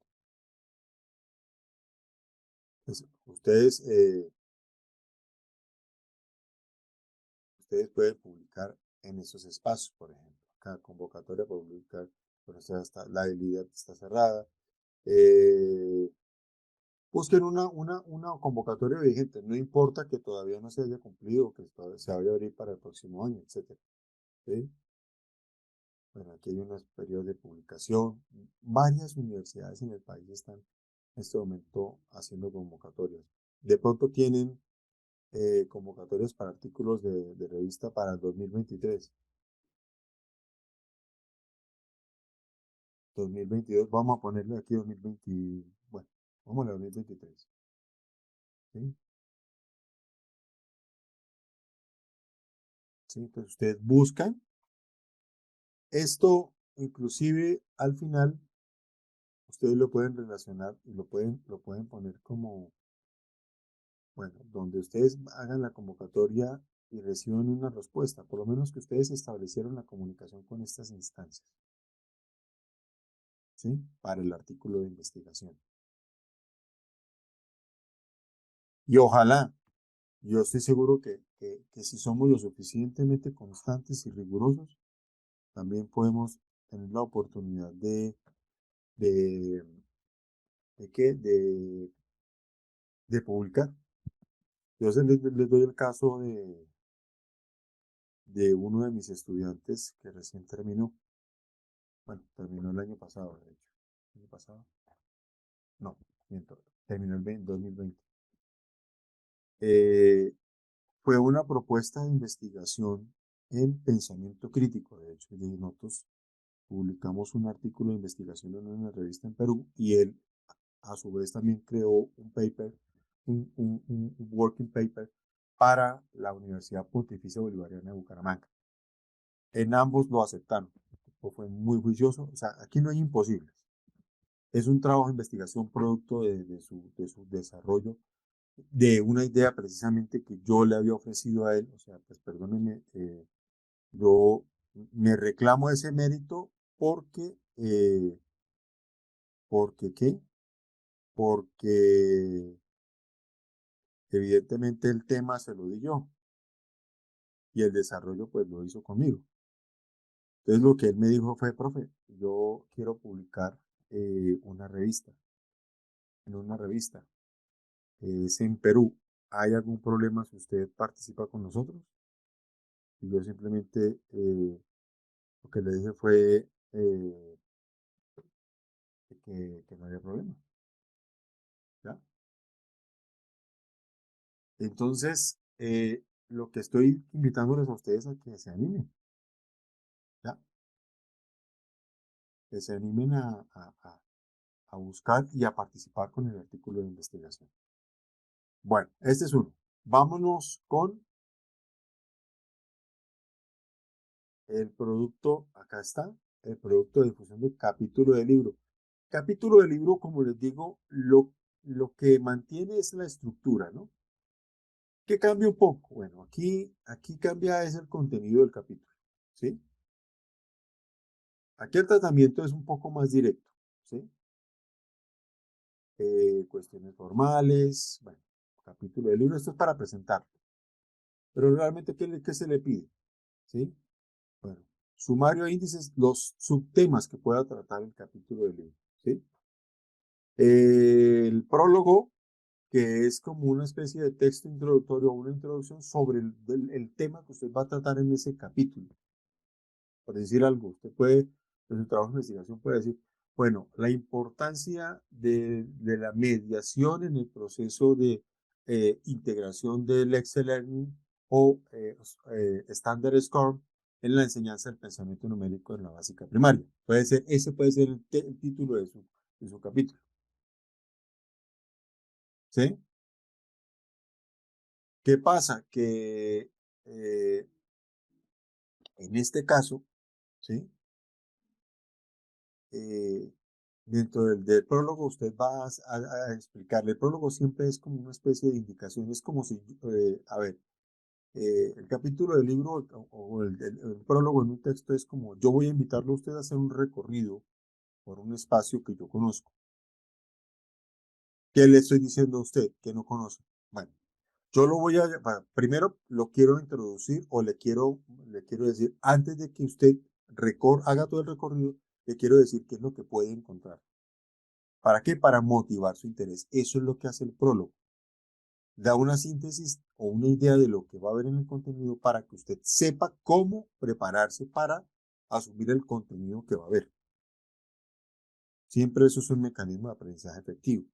Speaker 1: Entonces, ustedes pueden publicar en esos espacios, por ejemplo. Cada convocatoria para publicar, la habilidad está cerrada. Busquen una convocatoria vigente, no importa que todavía no se haya cumplido, que se vaya a abrir para el próximo año, etc. ¿Sí? Bueno, aquí hay unos periodos de publicación. Varias universidades en el país están en este momento haciendo convocatorias. De pronto tienen convocatorias para artículos de revista para el 2023. 2022, vamos a ponerle aquí 2020, bueno, vamos a 2023. ¿Sí? ¿Sí? Entonces ustedes buscan esto, inclusive al final, ustedes lo pueden relacionar y lo pueden poner como, bueno, donde ustedes hagan la convocatoria y reciban una respuesta, por lo menos que ustedes establecieron la comunicación con estas instancias, ¿sí? Para el artículo de investigación. Y ojalá, yo estoy seguro que si somos lo suficientemente constantes y rigurosos, también podemos tener la oportunidad de de publicar. Entonces les doy el caso de uno de mis estudiantes que recién terminó. Bueno, terminó el año pasado, de hecho. ¿El año pasado? No, miento, terminó el 2020. Fue una propuesta de investigación en pensamiento crítico, de hecho. Y nosotros publicamos un artículo de investigación en una revista en Perú y él a su vez también creó un paper, un working paper para la Universidad Pontificia Bolivariana de Bucaramanga. En ambos lo aceptaron. Fue muy juicioso. O sea, aquí no hay imposibles. Es un trabajo de investigación producto de su desarrollo, de una idea precisamente que yo le había ofrecido a él. O sea, pues perdónenme, yo me reclamo ese mérito porque ¿qué? Porque evidentemente el tema se lo di yo y el desarrollo pues lo hizo conmigo. Entonces lo que él me dijo fue, profe, yo quiero publicar una revista, en una revista. Es en Perú. ¿Hay algún problema si usted participa con nosotros? Y yo simplemente lo que le dije fue que no había problema. ¿Ya? Entonces, lo que estoy invitándoles a ustedes a que se animen. ¿Ya? Que se animen a buscar y a participar con el artículo de investigación. Bueno, este es uno. Vámonos con el producto, acá está, el producto de difusión del capítulo del libro. Capítulo del libro, como les digo, lo que mantiene es la estructura, ¿no? ¿Qué cambia un poco? Bueno, aquí cambia es el contenido del capítulo, ¿sí? Aquí el tratamiento es un poco más directo, ¿sí? Cuestiones formales, bueno, capítulo del libro, esto es para presentarlo. Pero realmente, ¿qué se le pide? ¿Sí? Bueno, sumario e índices, los subtemas que pueda tratar el capítulo del libro, ¿sí? El prólogo, que es como una especie de texto introductorio o una introducción sobre el tema que usted va a tratar en ese capítulo. Por decir algo, usted puede, en su trabajo de investigación puede decir, bueno, la importancia de la mediación en el proceso de integración del Excel Learning o Standard SCORM en la enseñanza del pensamiento numérico en la básica primaria. Ese puede ser el título de su capítulo. ¿Sí? ¿Qué pasa? Que en este caso, ¿sí? Dentro del prólogo usted va a explicarle. El prólogo siempre es como una especie de indicación. Es como si, a ver, el capítulo del libro o el prólogo en un texto es como, yo voy a invitarlo a usted a hacer un recorrido por un espacio que yo conozco. ¿Qué le estoy diciendo a usted que no conoce? Bueno, yo lo voy a, primero lo quiero introducir o le quiero decir, antes de que usted haga todo el recorrido, le quiero decir qué es lo que puede encontrar. ¿Para qué? Para motivar su interés. Eso es lo que hace el prólogo. Da una síntesis o una idea de lo que va a haber en el contenido para que usted sepa cómo prepararse para asumir el contenido que va a haber. Siempre eso es un mecanismo de aprendizaje efectivo.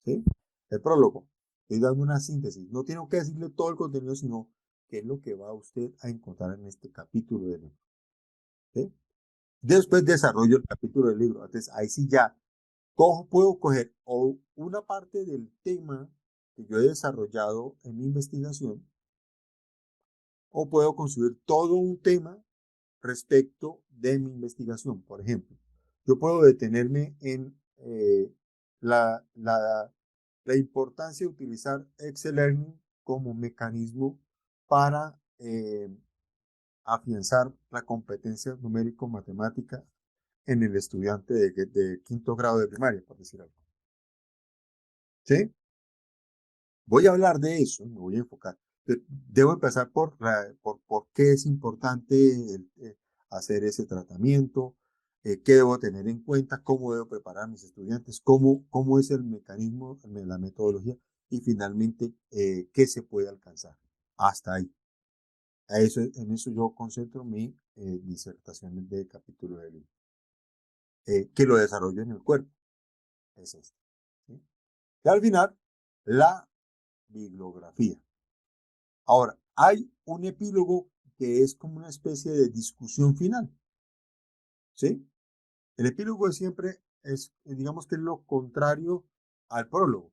Speaker 1: ¿Sí? El prólogo. Estoy dando una síntesis. No tengo que decirle todo el contenido, sino qué es lo que va usted a encontrar en este capítulo del libro. ¿Sí? Después desarrollo el capítulo del libro. Entonces, ahí sí ya puedo coger o una parte del tema que yo he desarrollado en mi investigación, o puedo construir todo un tema respecto de mi investigación. Por ejemplo, yo puedo detenerme en la importancia de utilizar Excel Learning como mecanismo para afianzar la competencia numérico-matemática en el estudiante de quinto grado de primaria, por decir algo. ¿Sí? Voy a hablar de eso, me voy a enfocar. Debo empezar por qué es importante hacer ese tratamiento, qué debo tener en cuenta, cómo debo preparar a mis estudiantes, cómo es el mecanismo, la metodología y finalmente qué se puede alcanzar. Hasta ahí. En eso yo concentro mi disertación de capítulo de libro, que lo desarrollo en el cuerpo. Es este. ¿Sí? Y al final, la bibliografía. Ahora, hay un epílogo que es como una especie de discusión final. ¿Sí? El epílogo siempre es, digamos que es lo contrario al prólogo.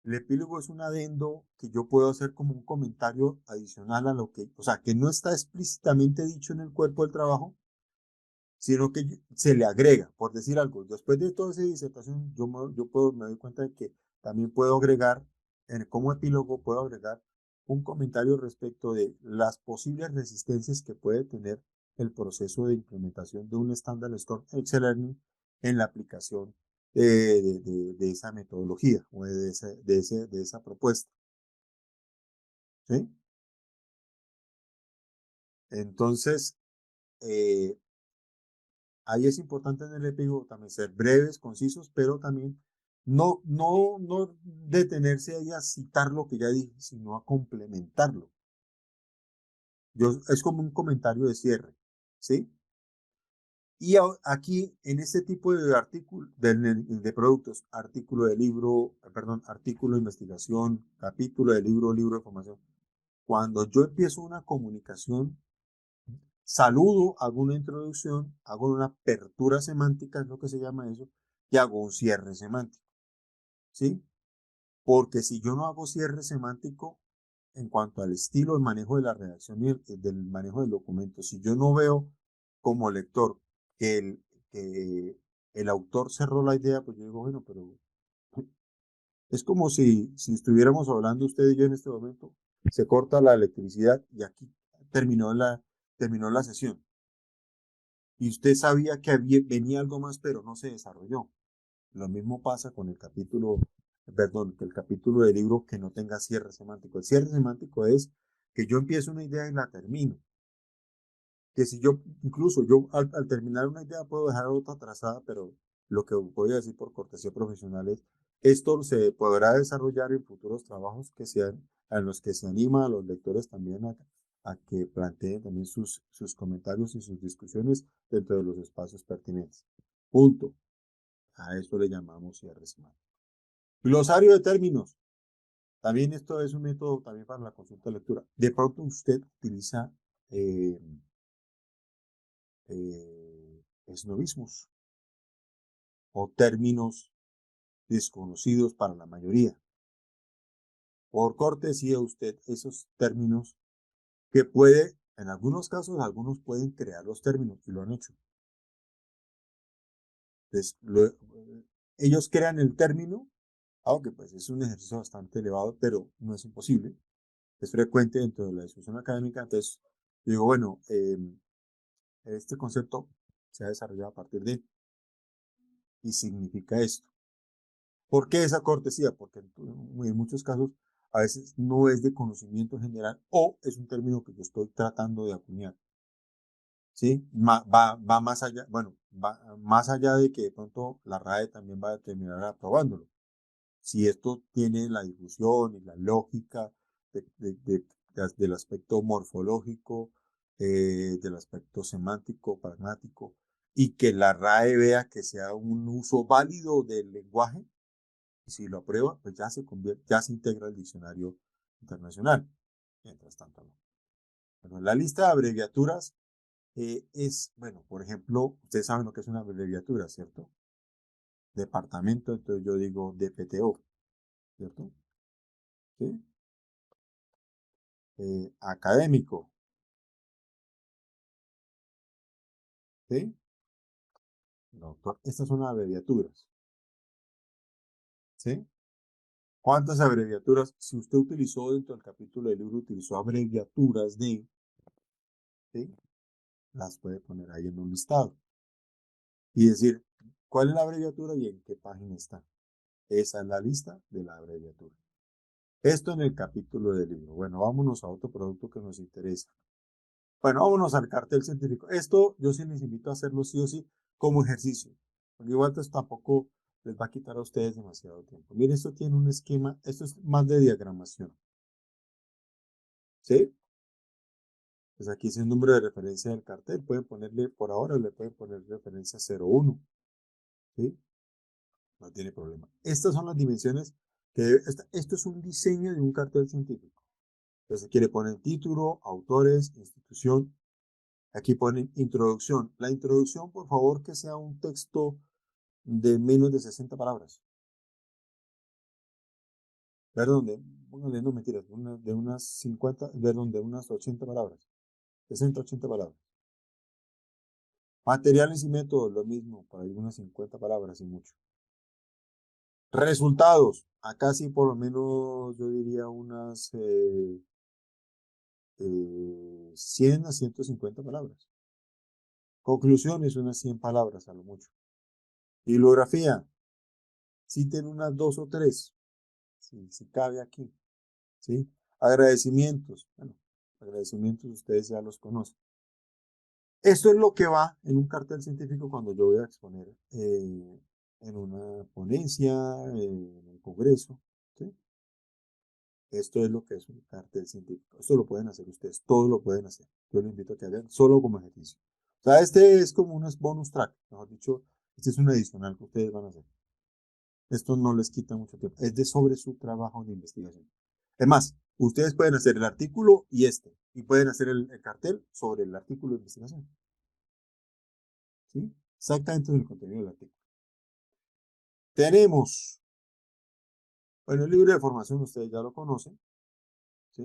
Speaker 1: El epílogo es un adendo que yo puedo hacer como un comentario adicional a lo que, o sea, que no está explícitamente dicho en el cuerpo del trabajo, sino que se le agrega, por decir algo. Después de toda esa disertación, me doy cuenta de que también puedo agregar, como epílogo, puedo agregar un comentario respecto de las posibles resistencias que puede tener el proceso de implementación de un estándar Scrum Excel Learning en la aplicación de esa metodología o de esa propuesta. ¿Sí? Entonces, ahí es importante en el epílogo también ser breves, concisos, pero también no detenerse ahí a citar lo que ya dije, sino a complementarlo. Es como un comentario de cierre, ¿sí? Y aquí, en este tipo de artículo, de productos, artículo de libro, perdón, artículo de investigación, capítulo de libro, libro de formación, cuando yo empiezo una comunicación, saludo, hago una introducción, hago una apertura semántica, es lo que se llama eso, y hago un cierre semántico, ¿sí? Porque si yo no hago cierre semántico en cuanto al estilo de manejo de la redacción y del manejo del documento, si yo no veo como lector que el autor cerró la idea, pues yo digo, bueno, pero es como si estuviéramos hablando usted y yo en este momento, se corta la electricidad y aquí terminó la sesión. Y usted sabía que venía algo más, pero no se desarrolló. Lo mismo pasa con el capítulo, perdón, que el capítulo del libro que no tenga cierre semántico. El cierre semántico es que yo empiezo una idea y la termino. Que si yo, incluso yo al terminar una idea puedo dejar otra trazada, pero lo que voy a decir por cortesía profesional es, esto se podrá desarrollar en futuros trabajos que sean, en los que se anima a los lectores también a que planteen también sus comentarios y sus discusiones dentro de los espacios pertinentes. Punto. A eso le llamamos cierre semántico. Glosario de términos. También esto es un método también para la consulta de lectura. De pronto usted utiliza esnovismos o términos desconocidos para la mayoría. Por cortesía usted esos términos que puede, en algunos casos, algunos pueden crear los términos y lo han hecho. Entonces, ellos crean el término, aunque pues es un ejercicio bastante elevado, pero no es imposible. Es frecuente dentro de la discusión académica. Entonces, yo digo, bueno, este concepto se ha desarrollado a partir de, y significa esto. ¿Por qué esa cortesía? Porque en muchos casos a veces no es de conocimiento general o es un término que yo estoy tratando de acuñar. ¿Sí? Va más allá, bueno, va más allá de que de pronto la RAE también va a terminar aprobándolo. Si esto tiene la difusión y la lógica del aspecto morfológico, del aspecto semántico, pragmático, y que la RAE vea que sea un uso válido del lenguaje, y si lo aprueba, pues ya se integra al diccionario internacional. Mientras tanto, no. Bueno, la lista de abreviaturas es, bueno, por ejemplo, ustedes saben lo que es una abreviatura, ¿cierto? Departamento, entonces yo digo DPTO, ¿cierto? ¿Sí? Académico, ¿sí? Doctor, estas son abreviaturas, ¿sí? ¿Cuántas abreviaturas? Si usted utilizó dentro del capítulo del libro, utilizó abreviaturas de, ¿sí? Las puede poner ahí en un listado y decir cuál es la abreviatura y en qué página está. Esa es la lista de la abreviatura. Esto en el capítulo del libro. Bueno, vámonos a otro producto que nos interesa. Bueno, vámonos al cartel científico. Esto yo sí les invito a hacerlo sí o sí, como ejercicio. Porque igual pues, tampoco les va a quitar a ustedes demasiado tiempo. Miren, esto tiene un esquema, esto es más de diagramación. ¿Sí? Pues aquí es el número de referencia del cartel. Pueden ponerle, por ahora le pueden poner referencia 01. ¿Sí? No tiene problema. Estas son las dimensiones que esto es un diseño de un cartel científico. Entonces aquí le ponen título, autores, institución. Aquí ponen introducción. La introducción, por favor, que sea un texto de menos de 60 palabras. Perdón, póngale, no mentiras, de unas 50, perdón, de unas 80 palabras. 60, 80 palabras. Materiales y métodos, lo mismo, para algunas 50 palabras y mucho. Resultados, acá sí por lo menos yo diría unas 100 a 150 palabras. Conclusiones, unas 100 palabras a lo mucho. Bibliografía, citen unas 2 o 3, si cabe aquí. ¿Sí? Agradecimientos, bueno, agradecimientos ustedes ya los conocen. Esto es lo que va en un cartel científico cuando yo voy a exponer en una ponencia, en un congreso. ¿Sí? Esto es lo que es un cartel científico. Esto lo pueden hacer ustedes, todos lo pueden hacer. Yo les invito a que hagan solo como ejercicio. O sea, este es como un bonus track, mejor dicho, este es un adicional que ustedes van a hacer. Esto no les quita mucho tiempo, es de sobre su trabajo de investigación. Es más, ustedes pueden hacer el artículo y pueden hacer el cartel sobre el artículo de investigación. ¿Sí? Exactamente el contenido del artículo. Tenemos, bueno, el libro de formación ustedes ya lo conocen. ¿Sí?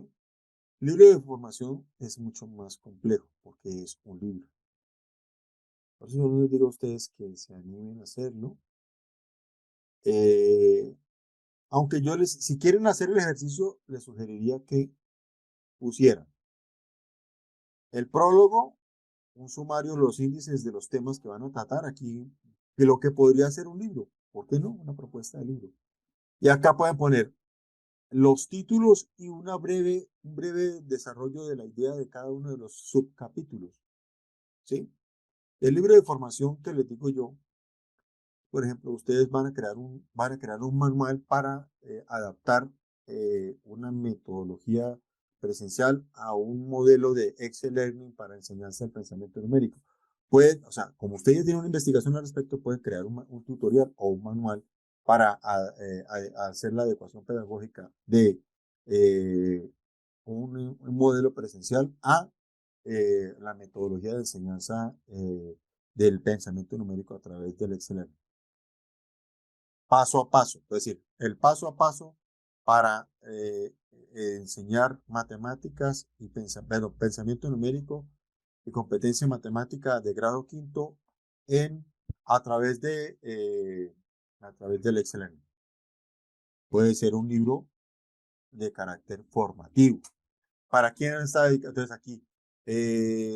Speaker 1: El libro de formación es mucho más complejo porque es un libro. Por eso yo les digo a ustedes que se animen a hacerlo. Aunque si quieren hacer el ejercicio, les sugeriría que pusieran el prólogo, un sumario de los índices de los temas que van a tratar aquí, de lo que podría ser un libro. ¿Por qué no? Una propuesta de libro. Y acá pueden poner los títulos y un breve desarrollo de la idea de cada uno de los subcapítulos. ¿Sí? El libro de formación que les digo yo, por ejemplo, ustedes van a crear un manual para adaptar una metodología presencial a un modelo de Excel Learning para enseñanza del pensamiento numérico. O sea, como ustedes tienen una investigación al respecto, pueden crear un tutorial o un manual para hacer la adecuación pedagógica de un modelo presencial a la metodología de enseñanza del pensamiento numérico a través del Excel Learning. Paso a paso, es decir, el paso a paso para enseñar matemáticas y pensamiento numérico y competencia matemática de grado quinto a través del Excel Learning. Puede ser un libro de carácter formativo. ¿Para quién está dedicado? Entonces aquí,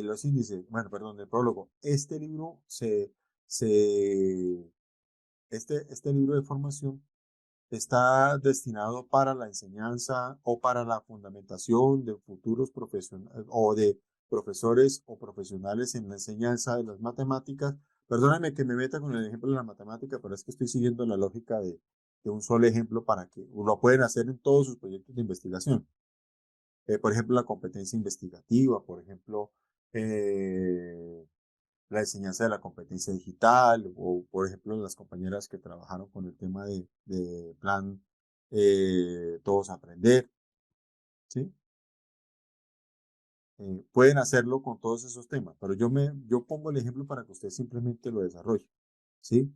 Speaker 1: los índices, bueno, perdón, el prólogo. Este libro este libro de formación está destinado para la enseñanza o para la fundamentación de futuros profesionales o de profesores o profesionales en la enseñanza de las matemáticas. Perdónenme que me meta con el ejemplo de la matemática, pero es que estoy siguiendo la lógica de un solo ejemplo para que lo pueden hacer en todos sus proyectos de investigación. Por ejemplo, la competencia investigativa, por ejemplo, la enseñanza de la competencia digital, o por ejemplo las compañeras que trabajaron con el tema de plan Todos Aprender, ¿sí? Pueden hacerlo con todos esos temas, pero yo pongo el ejemplo para que usted simplemente lo desarrolle, ¿sí?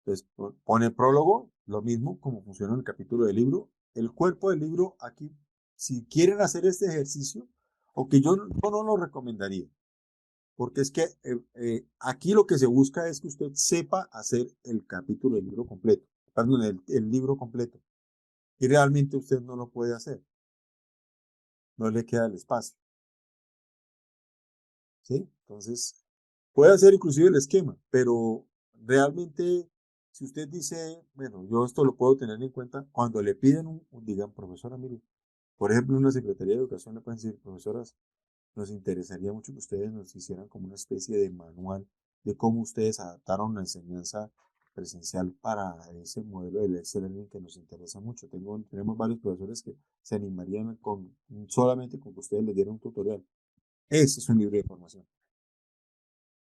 Speaker 1: Entonces, pone prólogo, lo mismo como funciona en el capítulo del libro. El cuerpo del libro, aquí, si quieren hacer este ejercicio, aunque yo no lo recomendaría, porque es que aquí lo que se busca es que usted sepa hacer el capítulo del libro completo, perdón, el libro completo. Y realmente usted no lo puede hacer. No le queda el espacio. ¿Sí? Entonces, puede hacer inclusive el esquema, pero realmente, si usted dice, bueno, yo esto lo puedo tener en cuenta, cuando le piden digan, profesora, mire, por ejemplo, una Secretaría de Educación le pueden decir, profesoras, nos interesaría mucho que ustedes nos hicieran como una especie de manual de cómo ustedes adaptaron la enseñanza presencial para ese modelo del Excel Learning que nos interesa mucho. Tenemos varios profesores que se animarían solamente con que ustedes les dieran un tutorial. Ese es un libro de formación.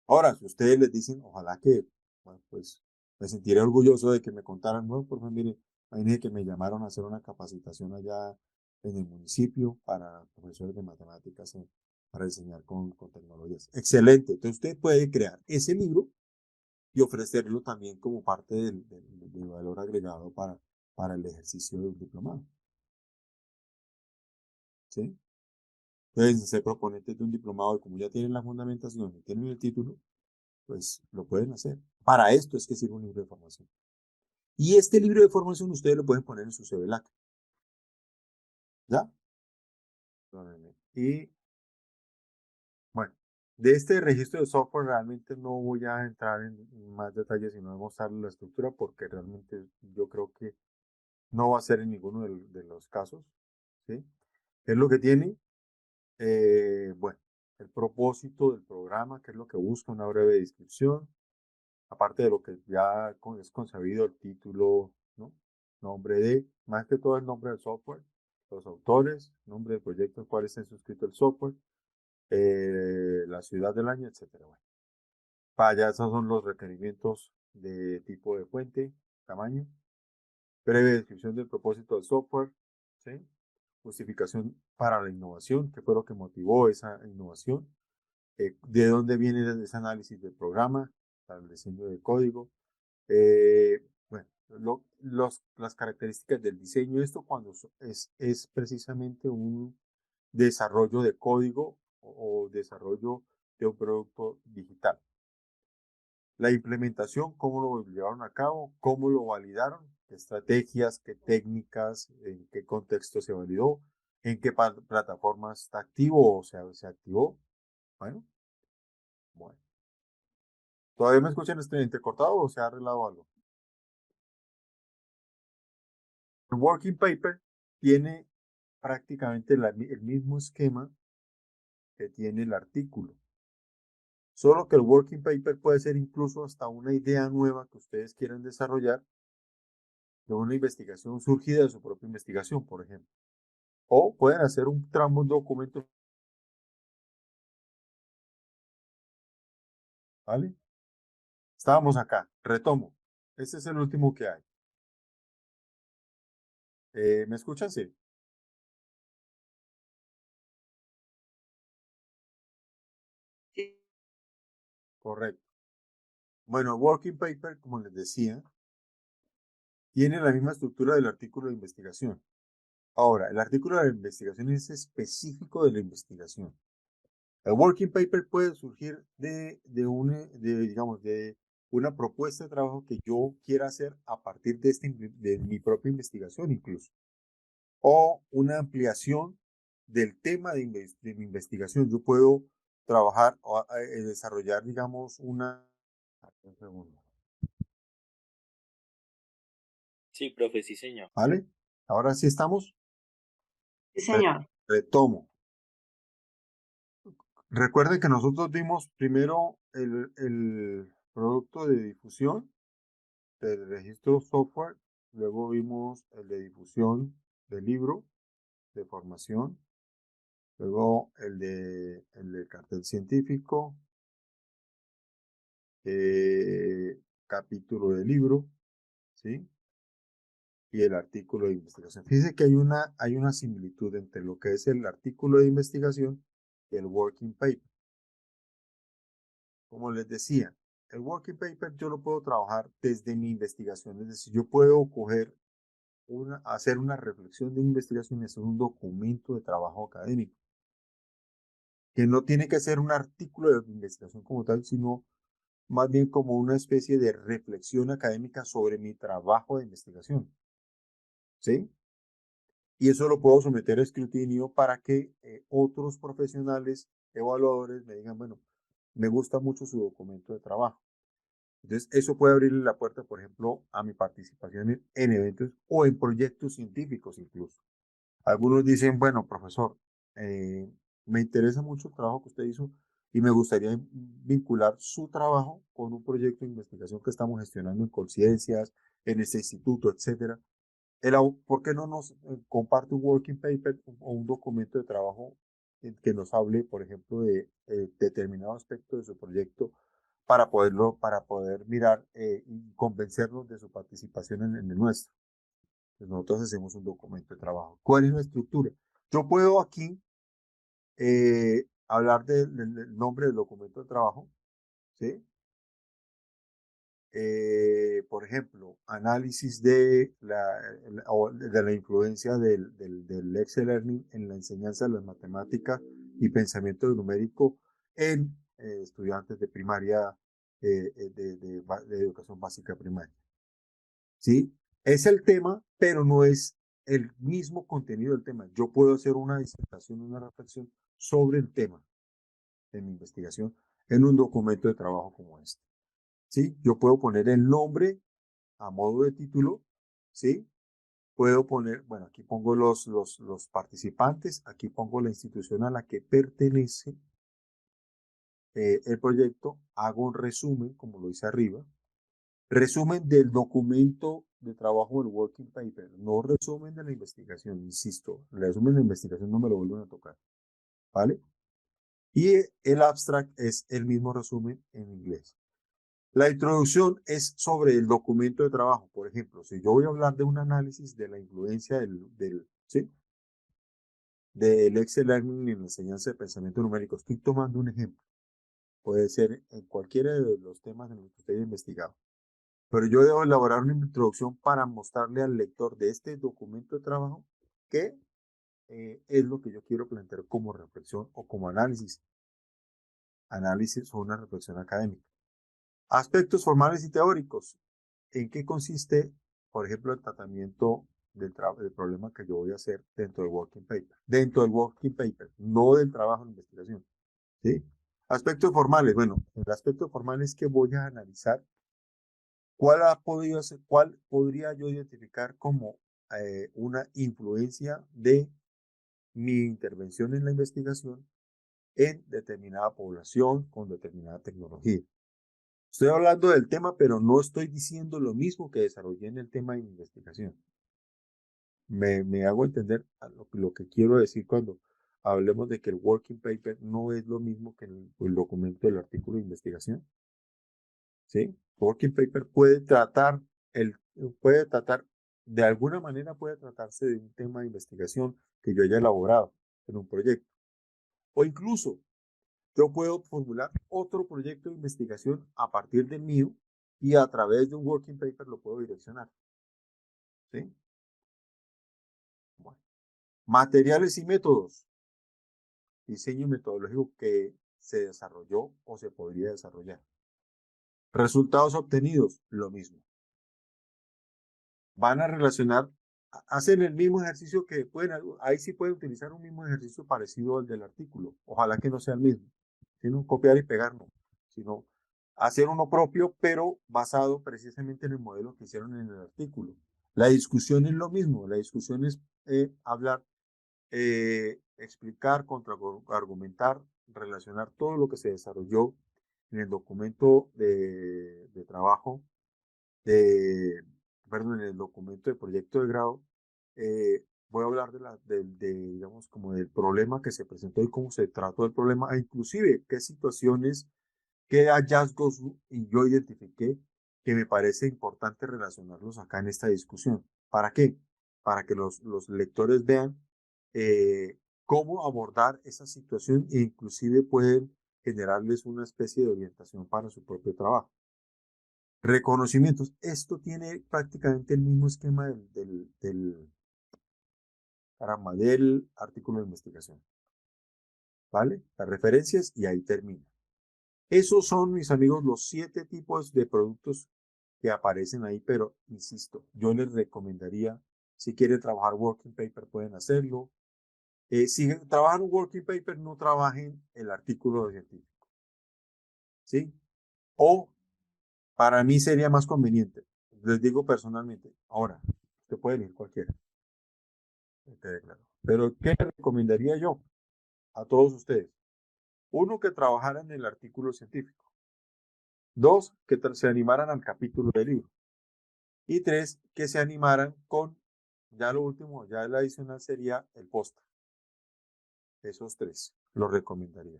Speaker 1: Ahora, si ustedes les dicen, ojalá que, bueno, pues me sentiré orgulloso de que me contaran, no, por favor, mire, imagínense que me llamaron a hacer una capacitación allá en el municipio para profesores de matemáticas para enseñar con tecnologías. Excelente. Entonces usted puede crear ese libro y ofrecerlo también como parte del valor agregado para el ejercicio de un diplomado. ¿Sí? Entonces, ser proponentes de un diplomado y como ya tienen la fundamentación y tienen el título, pues lo pueden hacer. Para esto es que sirve un libro de formación. Y este libro de formación ustedes lo pueden poner en su CVLAC. ¿Ya? Y bueno, de este registro de software realmente no voy a entrar en más detalles, sino a mostrarles la estructura porque realmente yo creo que no va a ser en ninguno de los casos. ¿Sí? ¿Qué es lo que tiene? Bueno, el propósito del programa, que es lo que busca, una breve descripción, aparte de lo que ya es concebido el título, ¿no? Nombre de, más que todo el nombre del software, los autores, nombre del proyecto al cual está suscrito el software, la ciudad del año, etcétera. Bueno, para allá esos son los requerimientos de tipo de fuente, tamaño, breve descripción del propósito del software, ¿sí? Justificación para la innovación, qué fue lo que motivó esa innovación, de dónde viene ese análisis del programa, para el diseño del código, bueno, las características del diseño, esto cuando es precisamente un desarrollo de código o desarrollo de un producto digital. La implementación, cómo lo llevaron a cabo, cómo lo validaron, qué estrategias, qué técnicas, en qué contexto se validó, en qué plataforma está activo o sea, se activó. Bueno, bueno. ¿Todavía me escuchan entrecortado o se ha arreglado algo? El working paper tiene prácticamente el mismo esquema que tiene el artículo. Solo que el working paper puede ser incluso hasta una idea nueva que ustedes quieran desarrollar de una investigación surgida de su propia investigación, por ejemplo. O pueden hacer un tramo, un documento. ¿Vale? Estábamos acá. Retomo. Este es el último que hay. ¿Me escuchan? Sí.
Speaker 2: Sí,
Speaker 1: Correcto. Bueno, working paper, como les decía, tiene la misma estructura del artículo de investigación. Ahora, el artículo de investigación es específico de la investigación. El working paper puede surgir digamos, de una propuesta de trabajo que yo quiera hacer a partir de mi propia investigación incluso. O una ampliación del tema de mi investigación. Yo puedo trabajar o desarrollar, digamos, un segundo.
Speaker 3: Sí, profe, sí, señor.
Speaker 1: ¿Vale? Ahora sí estamos.
Speaker 2: sí, señor.
Speaker 1: Retomo. Recuerden que nosotros vimos primero el producto de difusión del registro software, luego vimos el de difusión del libro de formación, luego el de cartel científico, capítulo del libro, ¿sí? Y el artículo de investigación. Fíjense que hay una similitud entre lo que es el artículo de investigación y el working paper. Como les decía, el working paper yo lo puedo trabajar desde mi investigación, es decir, yo puedo hacer una reflexión de investigación y hacer un documento de trabajo académico, que no tiene que ser un artículo de investigación como tal, sino más bien como una especie de reflexión académica sobre mi trabajo de investigación, ¿sí? Y eso lo puedo someter a escrutinio para que otros profesionales, evaluadores, me digan, bueno, me gusta mucho su documento de trabajo. Entonces, eso puede abrirle la puerta, por ejemplo, a mi participación en eventos o en proyectos científicos incluso. Algunos dicen, bueno, profesor, me interesa mucho el trabajo que usted hizo, y me gustaría vincular su trabajo con un proyecto de investigación que estamos gestionando en Colciencias, en este instituto, etcétera. ¿Por qué no nos comparte un working paper o un documento de trabajo que nos hable, por ejemplo, de determinado aspecto de su proyecto para poder mirar y convencernos de su participación en el nuestro? Pues nosotros hacemos un documento de trabajo. ¿Cuál es la estructura? Yo puedo aquí hablar del nombre del documento de trabajo, ¿sí? Por ejemplo, análisis de la influencia del Excel Learning en la enseñanza de las matemáticas y pensamiento numérico en estudiantes de primaria, de educación básica primaria. ¿Sí? Es el tema, pero no es el mismo contenido del tema. Yo puedo hacer una disertación, una reflexión sobre el tema de mi investigación en un documento de trabajo como este. ¿Sí? Yo puedo poner el nombre a modo de título, ¿sí? Puedo poner, bueno, aquí pongo los participantes, aquí pongo la institución a la que pertenece el proyecto, hago un resumen, como lo hice arriba, resumen del documento de trabajo del working paper, no resumen de la investigación, insisto, el resumen de la investigación no me lo vuelven a tocar, ¿vale? Y el abstract es el mismo resumen en inglés. La introducción es sobre el documento de trabajo. Por ejemplo, si yo voy a hablar de un análisis de la influencia ¿sí? del Excel Learning en la enseñanza de pensamiento numérico, estoy tomando un ejemplo. Puede ser en cualquiera de los temas en los que usted haya investigado. Pero yo debo elaborar una introducción para mostrarle al lector de este documento de trabajo qué es lo que yo quiero plantear como reflexión o como análisis. Análisis o una reflexión académica. Aspectos formales y teóricos. ¿En qué consiste, por ejemplo, el tratamiento del problema que yo voy a hacer dentro del working paper? Dentro del working paper, no del trabajo de investigación. ¿Sí? Aspectos formales. Bueno, el aspecto formal es que voy a analizar cuál podría yo identificar como una influencia de mi intervención en la investigación en determinada población con determinada tecnología. Estoy hablando del tema, pero no estoy diciendo lo mismo que desarrollé en el tema de mi investigación. Me hago entender a lo que quiero decir cuando hablemos de que el working paper no es lo mismo que el documento del artículo de investigación. ¿Sí? El working paper puede tratar, de alguna manera puede tratarse de un tema de investigación que yo haya elaborado en un proyecto. O incluso yo puedo formular otro proyecto de investigación a partir del mío y a través de un working paper lo puedo direccionar. ¿Sí? Bueno. Materiales y métodos. Diseño metodológico que se desarrolló o se podría desarrollar. Resultados obtenidos, lo mismo. Van a relacionar, hacen el mismo ejercicio que ahí sí pueden utilizar un mismo ejercicio parecido al del artículo. Ojalá que no sea el mismo, sino copiar y pegar, no, sino hacer uno propio, pero basado precisamente en el modelo que hicieron en el artículo. La discusión es lo mismo, la discusión es hablar, explicar, contraargumentar, relacionar todo lo que se desarrolló en el documento de trabajo, perdón, en el documento de proyecto de grado. Voy a hablar digamos, como del problema que se presentó y cómo se trató el problema, e inclusive qué situaciones, qué hallazgos yo identifiqué que me parece importante relacionarlos acá en esta discusión. ¿Para qué? Para que los lectores vean cómo abordar esa situación e inclusive pueden generarles una especie de orientación para su propio trabajo. Reconocimientos. Esto tiene prácticamente el mismo esquema del artículo de investigación. ¿Vale? Las referencias y ahí termina. Esos son, mis amigos, los 7 tipos de productos que aparecen ahí, pero insisto, yo les recomendaría, si quieren trabajar working paper, pueden hacerlo. Si trabajan un working paper, no trabajen el artículo científico. ¿Sí? O para mí sería más conveniente, les digo personalmente, ahora, usted puede elegir cualquiera, pero ¿qué le recomendaría yo a todos ustedes? Uno, que trabajaran en el artículo científico. Dos, que se animaran al capítulo del libro. Y tres, que se animaran con, ya lo último, ya el adicional sería el póster. Esos tres los recomendaría.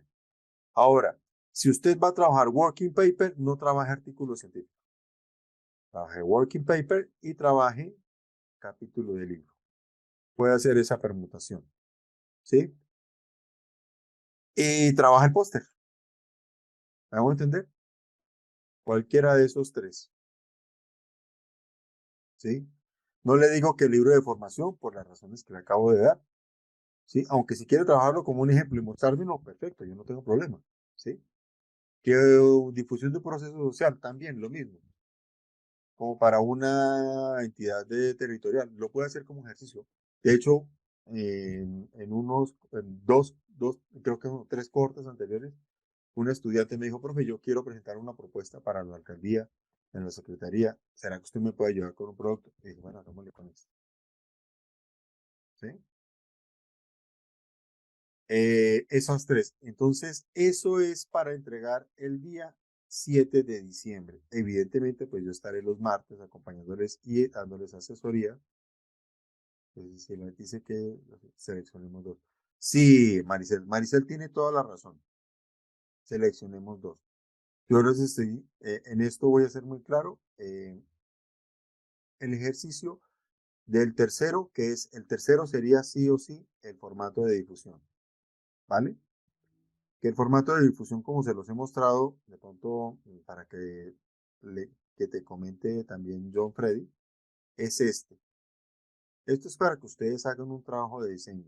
Speaker 1: Ahora, si usted va a trabajar working paper, no trabaje artículo científico. Trabaje working paper y trabaje capítulo de libro. Puede hacer esa permutación. ¿Sí? Y trabaja el póster. ¿Me hago entender? Cualquiera de esos tres. ¿Sí? No le digo que el libro de formación, por las razones que le acabo de dar. ¿Sí? Aunque si quiere trabajarlo como un ejemplo y mostrármelo, perfecto, yo no tengo problema. ¿Sí? Que difusión de proceso social, también lo mismo. Como para una entidad territorial, lo puede hacer como ejercicio. De hecho, en dos, creo que son 3 cohortes anteriores, un estudiante me dijo, profe, yo quiero presentar una propuesta para la alcaldía, en la secretaría, ¿será que usted me puede ayudar con un producto? Y dije, bueno, hagámosle con esto. ¿Sí? Esas tres. Entonces, eso es para entregar el día 7 de diciembre. Evidentemente, pues yo estaré los martes acompañándoles y dándoles asesoría. Entonces, si me dice que seleccionemos dos. Sí, Maricel. Maricel tiene toda la razón. Seleccionemos dos. Yo les estoy, en esto voy a ser muy claro. El ejercicio del tercero, que es el tercero, sería sí o sí el formato de difusión. ¿Vale? Que el formato de difusión, como se los he mostrado, de pronto, para que te comente también John Freddy, es este. Esto es para que ustedes hagan un trabajo de diseño.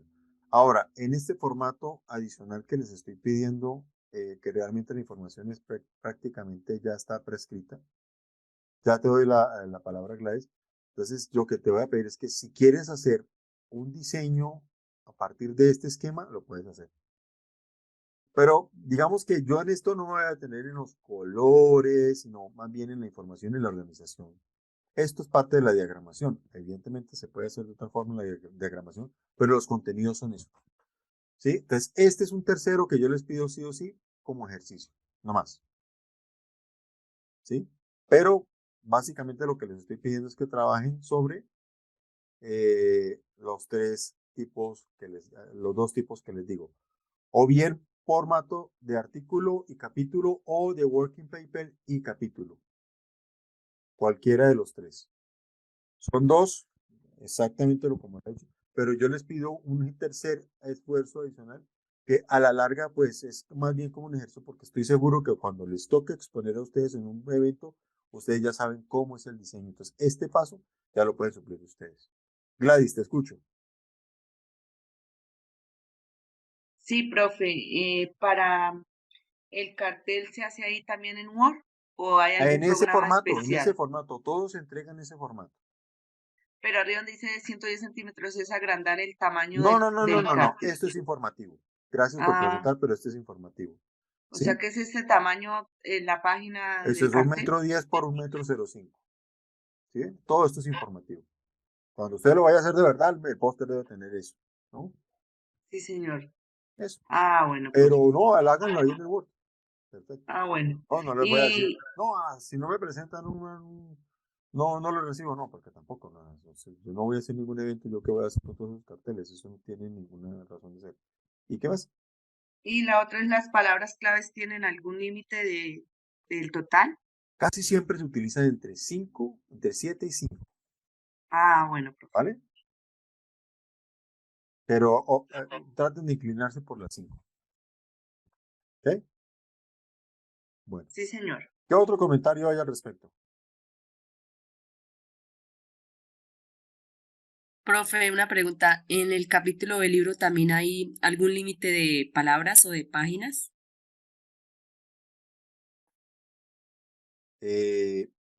Speaker 1: Ahora, en este formato adicional que les estoy pidiendo, que realmente la información es prácticamente ya está prescrita, ya te doy la palabra, Gladys. Entonces, yo que te voy a pedir es que si quieres hacer un diseño a partir de este esquema, lo puedes hacer. Pero digamos que yo en esto no me voy a detener en los colores, sino más bien en la información y la organización. Esto es parte de la diagramación. Evidentemente se puede hacer de otra forma la diagramación, pero los contenidos son eso. ¿Sí? Entonces, este es un tercero que yo les pido sí o sí como ejercicio, no más. ¿Sí? Pero básicamente lo que les estoy pidiendo es que trabajen sobre los tres tipos los dos tipos que les digo. O bien formato de artículo y capítulo o de working paper y capítulo. Cualquiera de los tres. Son dos, exactamente lo como he dicho, pero yo les pido un tercer esfuerzo adicional que a la larga pues es más bien como un ejercicio porque estoy seguro que cuando les toque exponer a ustedes en un evento, ustedes ya saben cómo es el diseño. Entonces, este paso ya lo pueden suplir ustedes. Gladys, te escucho.
Speaker 2: Sí, profe, para el cartel se hace ahí también en Word o hay algún programa
Speaker 1: En ese
Speaker 2: especial.
Speaker 1: formato, todos se entregan en ese formato.
Speaker 2: Pero arriba donde dice 110 centímetros es agrandar el tamaño
Speaker 1: No, no, no, no,
Speaker 2: del
Speaker 1: no, no.
Speaker 2: cartel.
Speaker 1: Esto es informativo. Gracias por
Speaker 2: Ah,
Speaker 1: preguntar, pero este es informativo.
Speaker 2: o sea
Speaker 1: ¿Sí?
Speaker 2: que es este tamaño en la página
Speaker 1: Eso
Speaker 2: del
Speaker 1: es un
Speaker 2: cartel.
Speaker 1: metro 10 por 1,05 m. ¿Sí? Todo esto es informativo. Cuando usted lo vaya a hacer de verdad, el póster debe tener eso, ¿no?
Speaker 2: Sí, señor.
Speaker 1: Eso.
Speaker 2: Ah, bueno, profe.
Speaker 1: Pero no, háganlo ahí en el Word. Perfecto.
Speaker 2: Ah, bueno.
Speaker 1: No, no les voy a decir,
Speaker 2: Y,
Speaker 1: no, si no me presentan no, no lo recibo, no, porque tampoco, no, yo no voy a hacer ningún evento, yo qué voy a hacer con todos esos carteles, eso no tiene ninguna razón de ser. ¿Y qué más?
Speaker 2: y la otra es las palabras claves tienen algún límite del total.
Speaker 1: Casi siempre se utilizan entre 7 y 5,
Speaker 2: Ah, bueno, profe.
Speaker 1: ¿vale? Pero traten de inclinarse por las 5, ¿ok? Bueno,
Speaker 2: Sí, señor.
Speaker 1: ¿qué otro comentario hay al respecto?
Speaker 4: Profe, una pregunta. ¿En el capítulo del libro también hay algún límite de palabras o de páginas?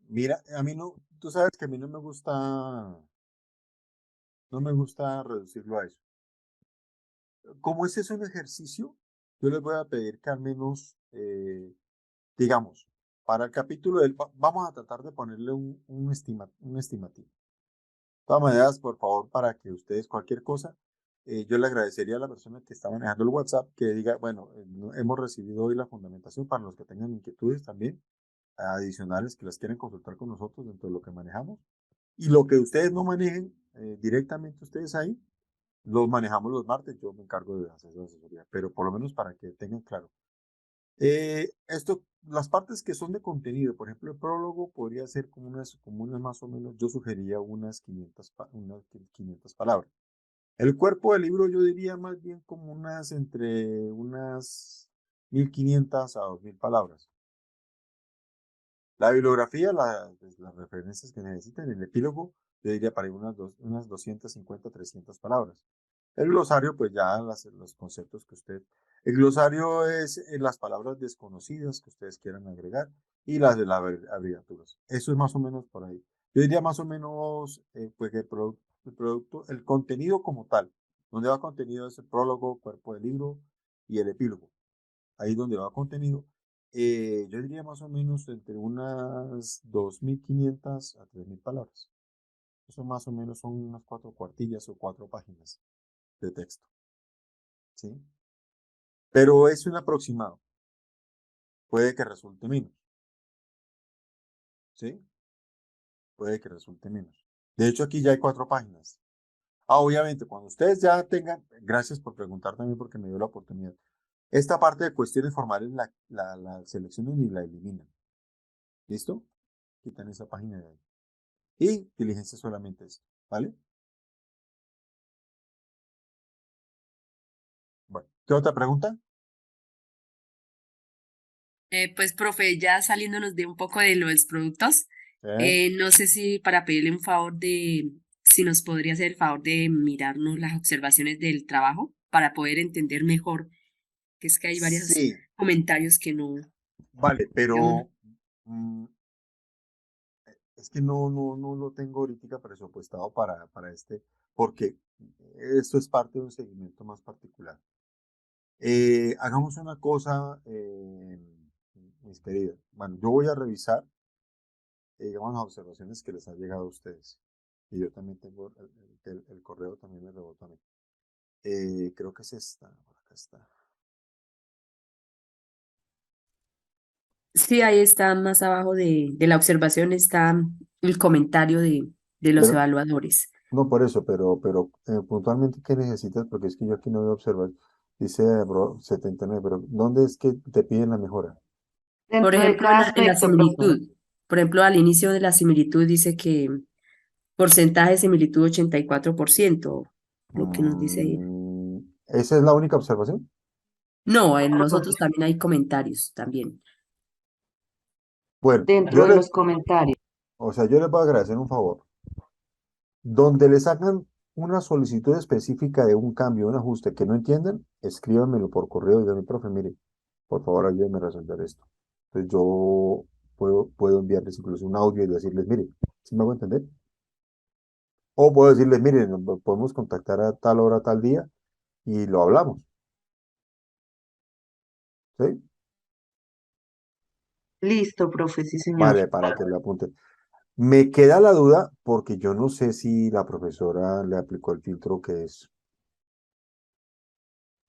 Speaker 1: Mira, a mí no, tú sabes que a mí no me gusta reducirlo a eso. Como ese es un ejercicio, yo les voy a pedir que al menos, digamos, para el capítulo vamos a tratar de ponerle un estimativo. De todas maneras, por favor, para que ustedes cualquier cosa, yo le agradecería a la persona que está manejando el WhatsApp que diga, bueno, hemos recibido hoy la fundamentación para los que tengan inquietudes también, adicionales que las quieren consultar con nosotros dentro de lo que manejamos. Y lo que ustedes no manejen directamente ustedes ahí, los manejamos los martes, yo me encargo de hacer la asesoría, pero por lo menos para que tengan claro. Las partes que son de contenido, por ejemplo, el prólogo podría ser como unas más o menos, yo sugería unas 500 palabras. El cuerpo del libro yo diría más bien como entre unas 1500 a 2000 palabras. La bibliografía, pues, las referencias que necesiten, el epílogo, yo diría para unas 250, 300 palabras. El glosario, pues ya los conceptos que el glosario es las palabras desconocidas que ustedes quieran agregar y las de las abreviaturas. Eso es más o menos por ahí. Yo diría más o menos, pues el contenido como tal, donde va contenido es el prólogo, cuerpo del libro y el epílogo. Ahí donde va contenido. Yo diría más o menos entre unas 2500 a 3000 palabras. Eso más o menos son unas 4 cuartillas o 4 páginas de texto. ¿Sí? Pero es un aproximado. Puede que resulte menos. ¿Sí? Puede que resulte menos. De hecho, aquí ya hay 4 páginas. Obviamente, cuando ustedes ya tengan, gracias por preguntar también porque me dio la oportunidad. Esta parte de cuestiones formales la seleccionan y la eliminan. ¿Listo? Quitan esa página de ahí. Y diligencia solamente esto. ¿Vale? Bueno, ¿qué otra pregunta?
Speaker 4: Pues, profe, ya saliéndonos de un poco de los productos,
Speaker 1: ¿Eh?
Speaker 4: no sé si para pedirle un favor si nos podría hacer el favor de mirarnos las observaciones del trabajo para poder entender mejor, que es que hay varios
Speaker 1: Sí,
Speaker 4: comentarios que no,
Speaker 1: vale,
Speaker 4: digamos,
Speaker 1: pero mm, es que no lo tengo ahorita presupuestado para porque esto es parte de un seguimiento más particular. Hagamos una cosa, mis queridos. Bueno, yo voy a revisar, digamos, las observaciones que les han llegado a ustedes. Y yo también tengo el correo, también me rebotó a mí. Creo que es esta, por acá está.
Speaker 4: sí, ahí está más abajo de la observación, está el comentario de los
Speaker 1: Pero,
Speaker 4: evaluadores.
Speaker 1: no por eso, pero puntualmente, ¿qué necesitas? Porque es que yo aquí no voy a observar. Dice bro, 79, pero ¿dónde es que te piden la mejora?
Speaker 4: Por
Speaker 2: Dentro de
Speaker 4: ejemplo,
Speaker 2: cada
Speaker 4: en la
Speaker 2: aspecto, profe.
Speaker 4: similitud. Por ejemplo, al inicio de la similitud dice que porcentaje de similitud 84%, lo que nos dice ahí.
Speaker 1: ¿Esa es la única observación?
Speaker 4: No,
Speaker 2: No,
Speaker 4: en los
Speaker 2: profe.
Speaker 4: otros también hay comentarios también.
Speaker 1: Bueno,
Speaker 2: Dentro de los comentarios.
Speaker 1: o sea, yo les voy a agradecer un favor. Donde les hagan una solicitud específica de un cambio, un ajuste que no entiendan, escríbanmelo por correo y díganme, profe, mire, por favor, ayúdenme a resolver esto. Entonces yo puedo enviarles incluso un audio y decirles, mire, ¿sí me hago entender? O puedo decirles, miren, nos podemos contactar a tal hora, tal día y lo hablamos. ¿Sí?
Speaker 2: Listo, profe, sí, señor.
Speaker 1: Vale, para que lo apunten. Me queda la duda porque yo no sé si la profesora le aplicó el filtro que es,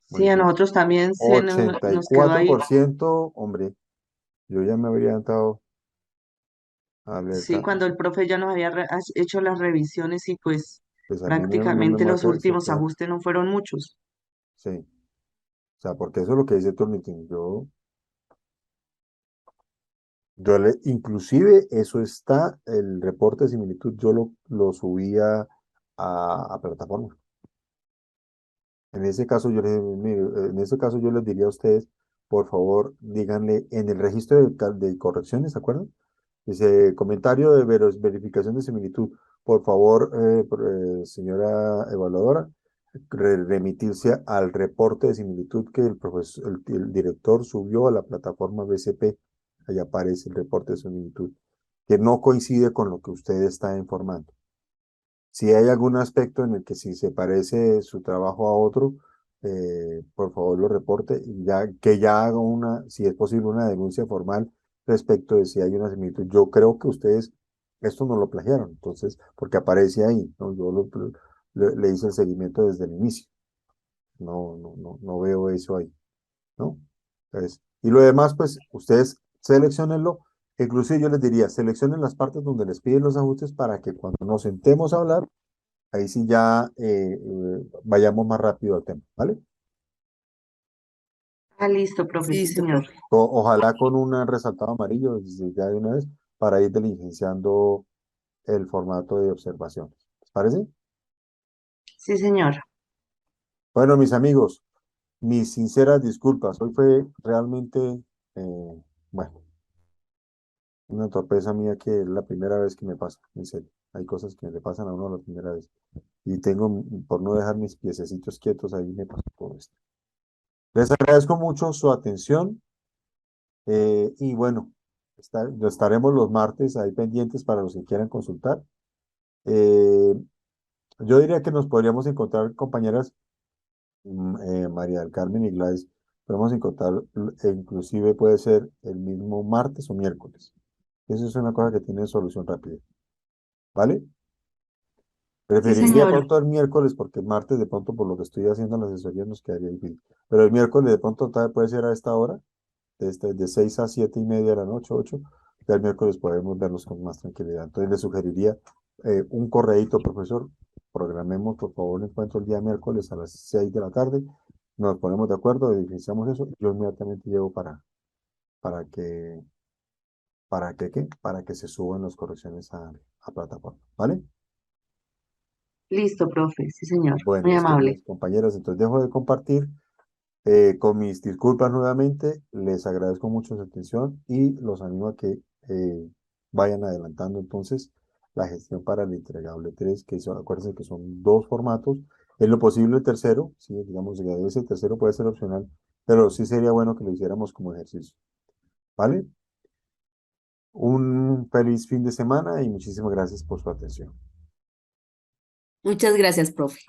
Speaker 2: Sí,
Speaker 1: bueno,
Speaker 2: a
Speaker 1: sí,
Speaker 2: nosotros también
Speaker 1: ochenta y
Speaker 2: nos quedó
Speaker 1: cuatro
Speaker 2: ahí.
Speaker 1: por ciento hombre, yo ya me habría dado
Speaker 2: Sí,
Speaker 1: alerta,
Speaker 2: cuando el profe ya nos había hecho las revisiones y pues
Speaker 1: pues a mí no me
Speaker 2: prácticamente los
Speaker 1: muestra,
Speaker 2: últimos ajustes no fueron muchos.
Speaker 1: sí, o sea, porque eso es lo que dice Turnitin, inclusive eso está, el reporte de similitud, yo lo subía a plataforma. En ese caso yo les, mire, en ese caso yo les diría a ustedes, por favor, díganle en el registro de correcciones, ¿se acuerdan? Dice, comentario de verificación de similitud. Por favor, señora evaluadora, remitirse al reporte de similitud que el director subió a la plataforma BCP. Ahí aparece el reporte de similitud, que no coincide con lo que usted está informando. Si hay algún aspecto en el que si se parece su trabajo a otro, por favor lo reporte y que ya haga si es posible, una denuncia formal respecto de si hay una similitud. Yo creo que ustedes esto no lo plagiaron, entonces, porque aparece ahí, ¿no? Yo le hice el seguimiento desde el inicio. no veo eso ahí, ¿no? Entonces, y lo demás, pues ustedes seleccionenlo. Inclusive yo les diría, seleccionen las partes donde les piden los ajustes para que cuando nos sentemos a hablar, ahí sí ya vayamos más rápido al tema, ¿vale?
Speaker 2: Ah, listo, profe, sí,
Speaker 4: Listo,
Speaker 2: señor.
Speaker 4: profe.
Speaker 1: Ojalá con un resaltado amarillo desde ya de una vez para ir diligenciando el formato de observaciones. ¿Les parece?
Speaker 2: Sí, señor.
Speaker 1: Bueno, mis amigos, mis sinceras disculpas. Hoy fue realmente, bueno, una torpeza mía que es la primera vez que me pasa, en serio. Hay cosas que le pasan a uno la primera vez. Y tengo, por no dejar mis piececitos quietos, ahí me pasó todo esto. Les agradezco mucho su atención y bueno, estaremos los martes ahí pendientes para los que quieran consultar. Eh, yo diría que nos podríamos encontrar, compañeras, María del Carmen y Gladys, podemos encontrar, inclusive puede ser el mismo martes o miércoles. Eso es una cosa que tiene solución rápida, ¿vale?
Speaker 2: Sí,
Speaker 1: Preferiría
Speaker 2: señor.
Speaker 1: pronto el miércoles porque el martes de pronto por lo que estoy haciendo en la asesoría nos quedaría difícil. Pero el miércoles de pronto puede ser a esta hora, de 6 a 7:30 de la noche, 8. Ya el miércoles podemos vernos con más tranquilidad. Entonces le sugeriría un correíto, profesor. Programemos por favor el encuentro el día miércoles a las 6 de la tarde. Nos ponemos de acuerdo, iniciamos eso. Yo inmediatamente llevo para que, ¿qué? Para que se suban las correcciones a plataforma, ¿vale?
Speaker 2: Listo, profe, sí, señor.
Speaker 1: Bueno,
Speaker 2: Muy amable.
Speaker 1: mis compañeras, entonces dejo de compartir. Con mis disculpas nuevamente, les agradezco mucho su atención y los animo a que vayan adelantando entonces la gestión para el entregable 3 que acuérdense que son dos formatos. En lo posible el tercero, sí, digamos que ese tercero puede ser opcional, pero sí sería bueno que lo hiciéramos como ejercicio. ¿Vale? Un feliz fin de semana y muchísimas gracias por su atención.
Speaker 4: Muchas gracias, profe.